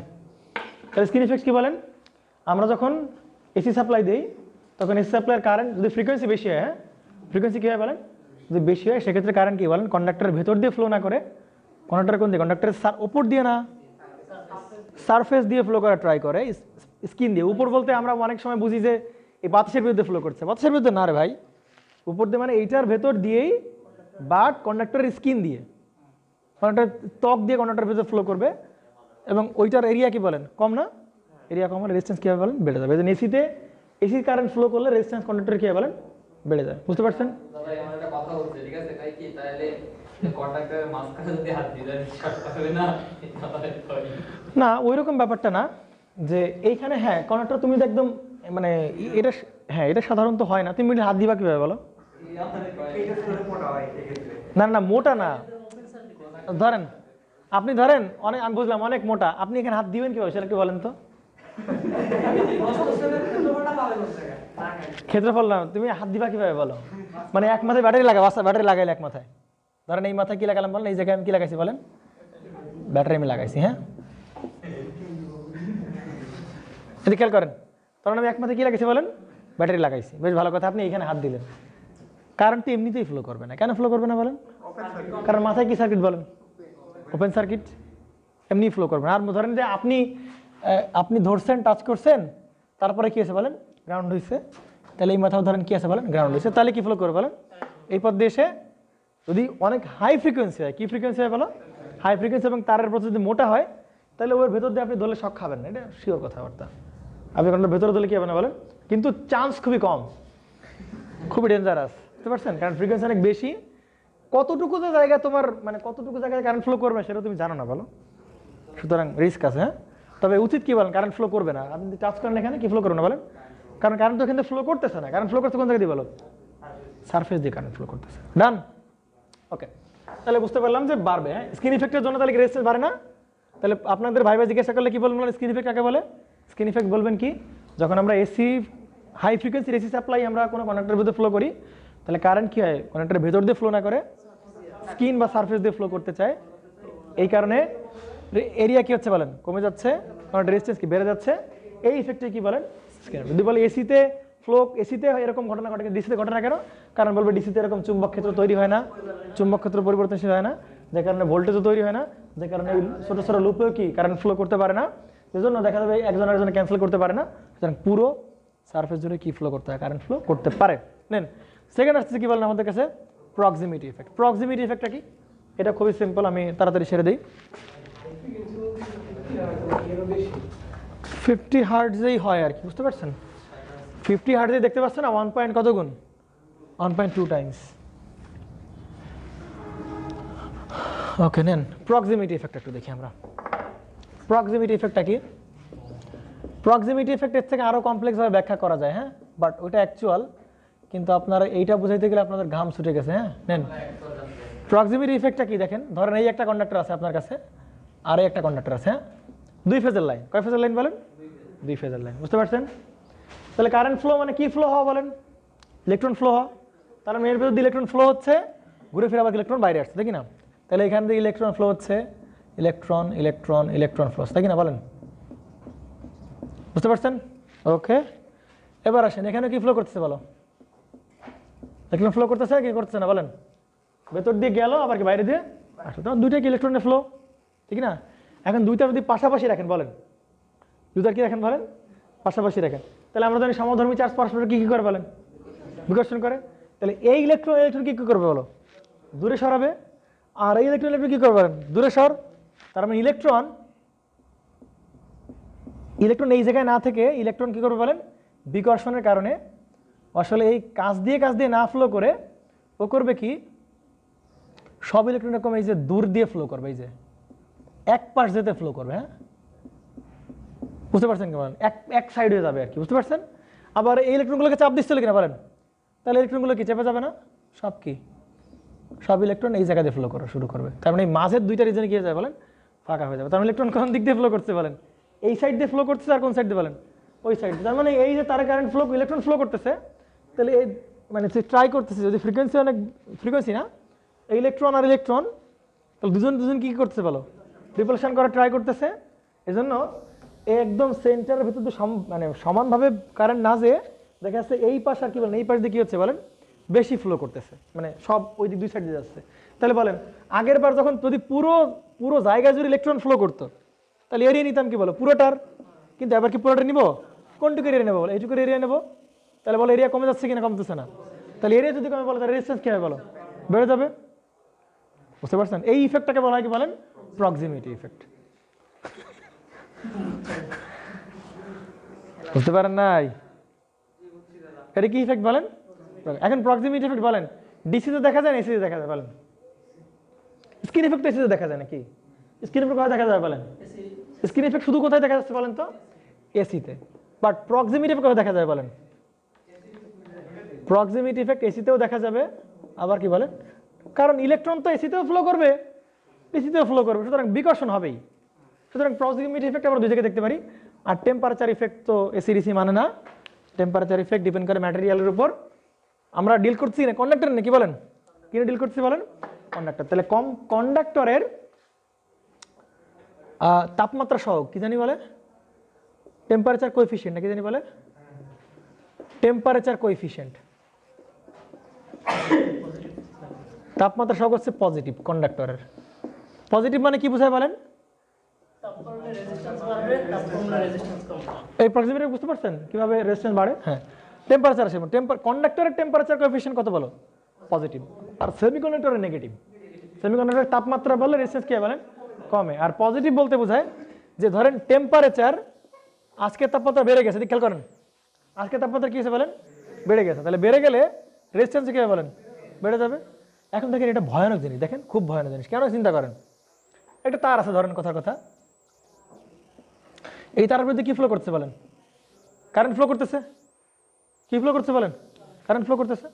তাহলে স্কিন ইফেক্ট কি বলেন? আমরা যখন এসি সাপ্লাই দিই তখন এসি সাপ্লাইয়ের কারেন্ট যদি ফ্রিকোয়েন্সি বেশি হয়, হ্যাঁ ফ্রিকোয়েন্সি কী হয় বলেন? যদি বেশি হয় সেক্ষেত্রে কারেন্ট কী বলেন? কন্ডাক্টরের ভেতর দিয়ে ফ্লো না করে কন্ডাক্টর কোন দিয়ে? কন্ডাক্টরের উপর দিয়ে না, সারফেস দিয়ে ফ্লো করা ট্রাই করে, স্কিন দিয়ে। উপর বলতে আমরা অনেক সময় বুঝি যে এই বাতাসের বিরুদ্ধে ফ্লো করছে, বাতাসের বিরুদ্ধে না রে ভাই, উপর দিয়ে মানে এইটার ভেতর দিয়েই, বাট কন্ডাক্টরের স্কিন দিয়ে, কন্ডাক্টর ত্বক দিয়ে কন্ডাক্টরের ভেতর ফ্লো করবে। এবং ওইটার এরিয়া কি বলেন? কম না? এরিয়া কম হলে রেজিস্ট্যান্স কী হবে বলেন? বেড়ে যাবে। এই জন্য এসিতে এসির কারেন্ট ফ্লো করলে রেজিস্ট্যান্স কন্ডাক্টর কী হবে বলেন? বেড়ে যায়। বুঝতে পারছেন? না, ওইরকম ব্যাপারটা না যে এইখানে, হ্যাঁ কন্ডাক্টর তুমি একদম মানে এটা, হ্যাঁ এটা সাধারণত হয় না। তুমি হাত দিবা কীভাবে বলো? না না, মোটা না। ধরেন আপনি ধরেন অনেক, আমি বুঝলাম অনেক মোটা, আপনি এখানে হাত দিবেন কীভাবে সেটা কি বলেন তো? ক্ষেত্রফল না, তুমি হাত দিবা কিভাবে বলো? মানে এক মাথায় ব্যাটারি লাগাবো, ব্যাটারি লাগাইলে এক মাথায়, ধরেন এই মাথায় কি লাগালাম বলেন? এই জায়গায় আমি কি লাগাইছি বলেন? ব্যাটারি আমি লাগাইছি। হ্যাঁ যদি খেয়াল করেন, তখন আমি এক মাথায় কি লাগাইছি বলেন? ব্যাটারি লাগাইছি। বেশ ভালো কথা, আপনি এখানে হাত দিলেন, কারেন্ট তো এমনিতেই ফ্লো করবে না। কেন ফ্লো করবে না বলেন? কারণ মাথায় কি সার্কিট বলেন, ওপেন সার্কিট, এমনি ফ্লো করবে। আর ধরেন যে আপনি ধরছেন, টাচ করছেন, তারপরে কি আছে বলেন, গ্রাউন্ড হয়েছে, তাহলে এই মাথাও ধরেন কি আছে বলেন, গ্রাউন্ড হয়েছে, তাহলে কি ফ্লো করবে বলেন, এই পথ দিয়ে এসে যদি অনেক হাই ফ্রিকোয়েন্সি হয়, কি ফ্রিকোয়েন্সি হয় বলো, হাই ফ্রিকোয়েন্সি, এবং তারের পথ যদি মোটা হয়, তাহলে ওর ভেতর দিয়ে আপনি ধরলে শক খাবেন না, এটা শিওর কথাবার্তা। আপনি কারণ ভেতরে ধরলে কি হবে না বলেন, কিন্তু চান্স খুবই কম, খুবই ডেঞ্জারাস, বুঝতে পারছেন, কারণ ফ্রিকোয়েন্সি অনেক বেশি। কতটুকু যে জায়গা তোমার মানে কতটুকু জায়গায় কারেন্ট ফ্লো করবে সেটা তুমি জানো না বলো, সুতরাং রিস্ক আছে। হ্যাঁ, তবে উচিত কি বলেন, কারেন্ট ফ্লো করবে না, আপনি টাচ করেন এখানে কি ফ্লো করবে না বলেন, কারণ কারেন্ট তো এখানে ফ্লো করতেছে না, কারেন্ট ফ্লো করতে কোন জায়গা দিয়ে বলো, সারফেস দিয়ে কারেন্ট ফ্লো করতেছে। ডান, ওকে, তাহলে বুঝতে পারলাম যে বাড়বে। হ্যাঁ, স্ক্রিন ইফেক্টের জন্য তাহলে রেজিস্ট্যান্স বাড়ে না। তাহলে আপনাদের ভাই জিজ্ঞাসা করলে কি বলবেন, স্ক্রিন ইফেক্ট কাকে বলে? স্ক্রিন ইফেক্ট বলবেন কি, যখন আমরা এসি হাই ফ্রিকোয়েন্সির এসি সাপ্লাই আমরা কোনো কনেক্টরের ভিতরে ফ্লো করি, তাহলে কারেন্ট কি হয়, কনেক্টরের ভেতর দিয়ে ফ্লো না করে স্কিন বা সারফেস দিয়ে ফ্লো করতে চায়, এই কারণে এরিয়া কি হচ্ছে বলেন, কমে যাচ্ছে, কারণ রেজিস্ট্যান্স কি বেড়ে যাচ্ছে, এই ইফেক্টে কি বলেন স্ক্রিন। যদি বলে এসিতে ফ্লো, এসিতে এরকম ঘটনা ঘটে, ডিসিতে ঘটে না কেন, কারণ বলবে ডিসিতে এরকম চুম্বক ক্ষেত্র তৈরি হয় না, চুম্বক ক্ষেত্র পরিবর্তনশীল হয় না, যে কারণে ভোল্টেজও তৈরি হয় না, যে কারণে ছোটো ছোটো লুপেও কি কারেন্ট ফ্লো করতে পারে না, সেজন্য দেখা যাবে একজন আরেকজন ক্যান্সেল করতে পারে না, সুতরাং পুরো সারফেস জুড়ে কি ফ্লো করতে হয়, কারেন্ট ফ্লো করতে পারে। নেন সেকেন্ড আসছে কি বলেন আমাদের কাছে, প্রক্সিমিটি ইফেক্ট। প্রক্সিমিটি ইফেক্টটা কি, এটা খুবই সিম্পল, আমি তাড়াতাড়ি সেরে দিই। 50 হার্টজেই হয় আর কি, বুঝতে পারছেন, 50 হার্টজে দেখতে পাচ্ছেন না, 1 পয়েন্ট কত গুণ, 1.2 টাইমস। ওকে, নেন প্রক্সিমিটি ইফেক্ট একটু দেখি আমরা। প্রক্সিমিটি ইফেক্টটা কি, প্রক্সিমিটি ইফেক্টের থেকে আরো কমপ্লেক্স ভাবে ব্যাখ্যা করা যায়। হ্যাঁ, বাট ওইটা অ্যাকচুয়াল, কিন্তু আপনারা এইটা বুঝাইতে গেলে আপনাদের ঘাম ছুটে গেছে। হ্যাঁ, নেন প্রক্সিমিটি ইফেক্টটা কি দেখেন, ধরেন এই একটা কন্ডাক্টর আছে আপনার কাছে, আর এই একটা কন্ডাক্টর আছে। হ্যাঁ, 2 ফেজের লাইন, কয় ফেজের লাইন বলেন, 2 ফেজের লাইন, বুঝতে পারছেন। তাহলে কারেন্ট ফ্লো মানে কি ফ্লো হওয়া বলেন, ইলেকট্রন ফ্লো হওয়া, তাহলে এর ভিতর দিয়ে ইলেকট্রন ফ্লো হচ্ছে, ঘুরে ফিরে আবার ইলেকট্রন বাইরে আসছে, দেখি না, তাহলে এখান থেকে ইলেকট্রন ফ্লো হচ্ছে, ইলেকট্রন ইলেকট্রন ইলেকট্রন ফ্লো হচ্ছে, দেখি না বলেন, বুঝতে পারছেন। ওকে, এবার আসেন এখানে কি ফ্লো করতেছে বলো, ইলেকট্রন ফ্লো করতেছে কি করতেছে না বলেন, ভেতর দিয়ে গেল আবার কি বাইরে দিয়ে আসলো, তখন দুইটা কি ইলেকট্রনের ফ্লো, ঠিক না। এখন দুইটা যদি পাশাপাশি রাখেন বলেন, দুইটা কি রাখেন বলেন, পাশাপাশি রাখেন, তাহলে আমরা জানি সমধর্মী চার্জ পরস্পর কি কি করে বলেন, বিকর্ষণ করে, তাহলে এই ইলেকট্রন ইলেকট্রন কি কি করবে বলো, দূরে সরাবে, আর এই ইলেকট্রন ইলেকট্রন কি করবে বলেন, দূরে সর। তার মানে ইলেকট্রন এই জায়গায় না থেকে ইলেকট্রন কি করবে বলেন, বিকর্ষণের কারণে আসলে এই কাছ দিয়ে না ফ্লো করে ও করবে কি, সব ইলেকট্রন এরকম এই যে দূর দিয়ে ফ্লো করবে, এই যে এক পাশ যেতে ফ্লো করবে। হ্যাঁ, বুঝতে পারছেন কি বলেন, এক সাইড হয়ে যাবে আর কি, বুঝতে পারছেন। আবার এই ইলেকট্রনগুলোকে চাপ দিচ্ছিল কিনা বলেন, তাহলে ইলেকট্রনগুলো কি চেপে যাবে না, সব ইলেকট্রন এই জায়গা দিয়ে ফ্লো করা শুরু করবে। তার মানে এই মাঝের দুইটা রিজনে কি হয়ে যাবে বলেন, ফাঁকা হয়ে যাবে। তার মানে ইলেকট্রন কোন দিক দিয়ে ফ্লো করছে বলেন, এই সাইড দিয়ে ফ্লো করতেছে, আর কোন সাইড দিয়ে বলেন, ওই সাইড। তার মানে এই যে তার কারেন্ট ফ্লো, ইলেকট্রন ফ্লো করতেছে, তাহলে এই মানে ট্রাই করতেছে, যদি ফ্রিকোয়েন্সি অনেক ফ্রিকোয়েন্সি না, এই ইলেকট্রন আর ইলেকট্রন তাহলে দুজন কি করতেছে বলো, রিপালশন করা ট্রাই করতেছে। এজন্য একদম সেন্টারের ভিতর দিয়ে মানে সমানভাবে কারেন্ট না যেয়ে দেখা যাচ্ছে এই পাশ আর কি বলেন, এই পাশ দিয়ে কি হচ্ছে বলেন, বেশি ফ্লো করতেছে, মানে সব ওই দিক দুই সাইড দিয়ে যাচ্ছে। তাহলে বলেন আগের বার যখন যদি পুরো জায়গা জুড়ে ইলেকট্রন ফ্লো করতো, তাহলে এরিয়া নিতাম কি বলো, পুরোটার, কিন্তু এবার কি পুরোটা নিব, কোনটুকু এরিয়া নেবো, এইটুকু এরিয়া নেবো, তাহলে বলো এরিয়া কমে যাচ্ছে কিনা, কমতেছে না। তাহলে এরিয়া যদি কমে বলো, তাহলে রেজিস্ট্যান্স কি হবে বলো, বেড়ে যাবে, বুঝতে পারছেন। এই ইফেক্টটাকে বলা হয় কি বলেন, প্রক্সিমিটি ইফেক্ট। বুঝতে পারেন নাই, এটা কি ইফেক্ট বলেন। এখন প্রক্সিমিটি ইফেক্ট বলেন, ডিসিতে দেখা যায় না এসিতে দেখা যায় বলেন, স্ক্রিন ইফেক্ট এসিতে দেখা যায় নাকি, স্ক্রিন ইফেক্ট কোথায় দেখা যায় বলেন, স্ক্রিন ইফেক্ট শুধু কোথায় দেখা যাচ্ছে বলেন তো, এসিতে। বাট প্রক্সিমিটি ইফেক্ট কোথায় দেখা যায় বলেন, প্রক্সিমিটি ইফেক্ট এসিতেও দেখা যাবে, আবার কি বলেন, কারণ ইলেকট্রন তো এসিতেও ফ্লো করবে, এসিতেও ফ্লো করবে, সুতরাং বিকর্ষণ হবেই। সুতরাং প্রক্সিমিটি ইফেক্ট আমরা দুই জায়গায় দেখতে পারি। আর টেম্পারেচার ইফেক্ট তো এসি ডিসি মানে না, টেম্পারেচার ইফেক্ট ডিপেন্ড করে ম্যাটেরিয়ালের উপর। আমরা ডিল করছি না কন্ডাক্টর নাকি বলেন, কিনে ডিল করছি বলেন, কন্ডাক্টর। তাহলে কন্ডাক্টরের তাপমাত্রা সহ কি জানি বলে, টেম্পারেচার কোএফিসিয়েন্ট নাকি জানি বলে, টেম্পারেচার কোএফিসিয়েন্ট। তাপমাত্রা সহগ হচ্ছে পজিটিভ কন্ডাক্টরের। পজিটিভ মানে কি বোঝায় বলেন? এই প্রক্সিমিটি বুঝতে পারছেন কিভাবে রেজিস্ট্যান্স বাড়ে? হ্যাঁ, টেম্পারেচার আসে, কন্ডাক্টরের টেম্পারেচার কোএফিশিয়েন্ট কত বলো? পজিটিভ। আর সেমিকন্ডাক্টরের নেগেটিভ। সেমিকন্ডাক্টরের তাপমাত্রা বললে রেজিস্ট্যান্স কি বলেন? কমে। আর পজিটিভ বলতে বোঝায় যে ধরেন টেম্পারেচার আজকে তাপমাত্রা বেড়ে গেছে, খেয়াল করেন, আজকে তাপমাত্রা কি হয়েছে বলেন? বেড়ে গেছে। তাহলে বেড়ে গেলে রেজিস্ট্যান্স কি বলেন? বেড়ে যাবে। এখন দেখেন এটা ভয়ানক জিনিস, দেখেন খুব ভয়ানক জিনিস। কেন চিন্তা করেন, একটা তার আছে ধরেন, কথার কথা, এই তারের মধ্যে কি ফ্লো করছে বলেন? কারেন্ট ফ্লো করতেছে। কি ফ্লো করছে বলেন? কারেন্ট ফ্লো করতেছে।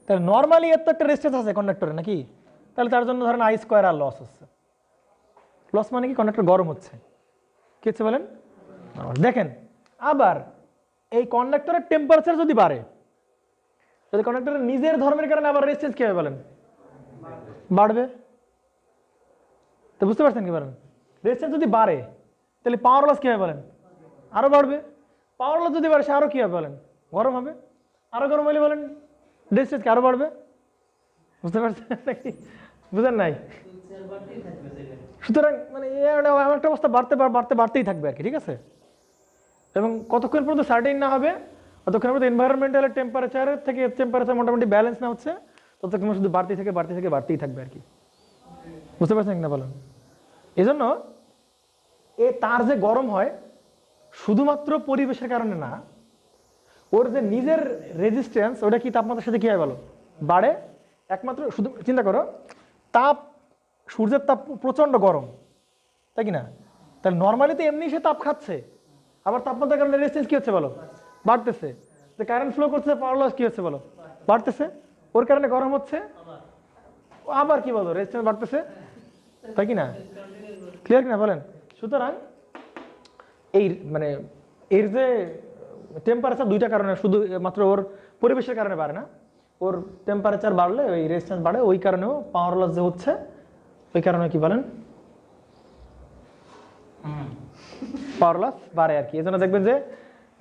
তাহলে নর্মালি এর তো একটা রেজিস্ট্যান্স আছে কন্ডাক্টরে নাকি? তাহলে তার জন্য ধরেন আই স্কোয়ার আর লস হচ্ছে। লস মানে কি? কন্ডাক্টর গরম হচ্ছে। কি হচ্ছে বলেন? দেখেন আবার এই কন্ডাক্টরের টেম্পারেচার যদি বাড়ে, যদি কন্ডাক্টরের নিজের ধর্মের কারণে আবার রেজিস্ট্যান্স কি হবে বলেন? বাড়বে। তো বুঝতে পারছেন কি বলেন? রেজিস্ট্যান্স যদি বাড়ে তাহলে পাওয়ার লস কি হবে বলেন? আরো বাড়বে। পাওয়ার লস যদি বাড়ে সে আরো কি হবে বলেন? গরম হবে। আরো গরম হলে বলেন রেজিস্ট্যান্স কি আরো বাড়বে। বুঝতে পারছেন নাকি? বুঝেন নাই? সুতরাং মানে এমন একটা অবস্থা বাড়তেই থাকবে আর কি, ঠিক আছে? এবং কতক্ষণ পর্যন্ত সার্টেন না হবে, ততক্ষণ পর্যন্ত এনভায়রনমেন্টাল টেম্পারেচারের থেকে টেম্পারেচার মোটামুটি ব্যালেন্স না হচ্ছে, ততক্ষণ শুধু বাড়তেই থাকবে আর কি। বুঝতে পারছেন না বলেন? এই জন্য এ তার যে গরম হয় শুধুমাত্র পরিবেশের কারণে না, ওর যে নিজের রেজিস্ট্যান্স ওটা কি তাপমাত্রার সাথে কি হয় বলো? বাড়ে। একমাত্র শুধু চিন্তা করো, তাপ, সূর্যের তাপ প্রচন্ড গরম, তাই কি না? তাহলে নর্মালি তো এমনি সে তাপ খাচ্ছে, আবার তাপমাত্রার কারণে রেজিস্ট্যান্স কি হচ্ছে বলো? বাড়তেছে। যে কারেন্ট ফ্লো করছে, পাওয়ার লস কি হচ্ছে বলো? বাড়তেছে। ওর কারণে গরম হচ্ছে, আবার কি বলো? রেজিস্ট্যান্স বাড়তেছে, তাই কি না? ক্লিয়ার কিনা বলেন? সুতরাং এই মানে এর যে টেম্পারেচার দুইটা কারণে, শুধু মাত্র ওর পরিবেশের কারণে বাড়ে না, ওর টেম্পারেচার বাড়লে ওই রেজিস্ট্যান্স বাড়ে, ওই কারণেও পাওয়ার লস যে হচ্ছে, ওই কারণে কি বলেন? পাওয়ার লস বাড়ে আর কি। এই জন্য দেখবেন যে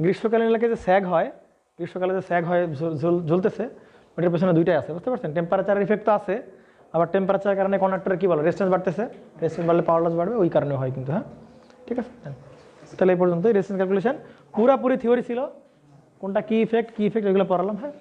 গ্রীষ্মকালীন এলাকায় যে স্যাগ হয়, গ্রীষ্মকালে যে স্যাগ হয় জ্বলতেছে, ওটার পেছনে দুইটাই আছে। বুঝতে পারছেন? টেম্পারেচারের ইফেক্ট তো আছে, আবার টেম্পারেচারের কারণে কন্ডাক্টরে কি বলে? রেজিস্ট্যান্স বাড়তেছে। রেজিস্ট্যান্স বাড়লে পাওয়ার লস বাড়বে, ওই কারণে হয় কিন্তু। হ্যাঁ, ঠিক আছে। তাহলে এই পর্যন্তই রেজিস্ট্যান্স ক্যালকুলেশন। পুরাপুরি থিওরি ছিল, কোনটা কি ইফেক্ট এগুলো পড়ালাম। হ্যাঁ।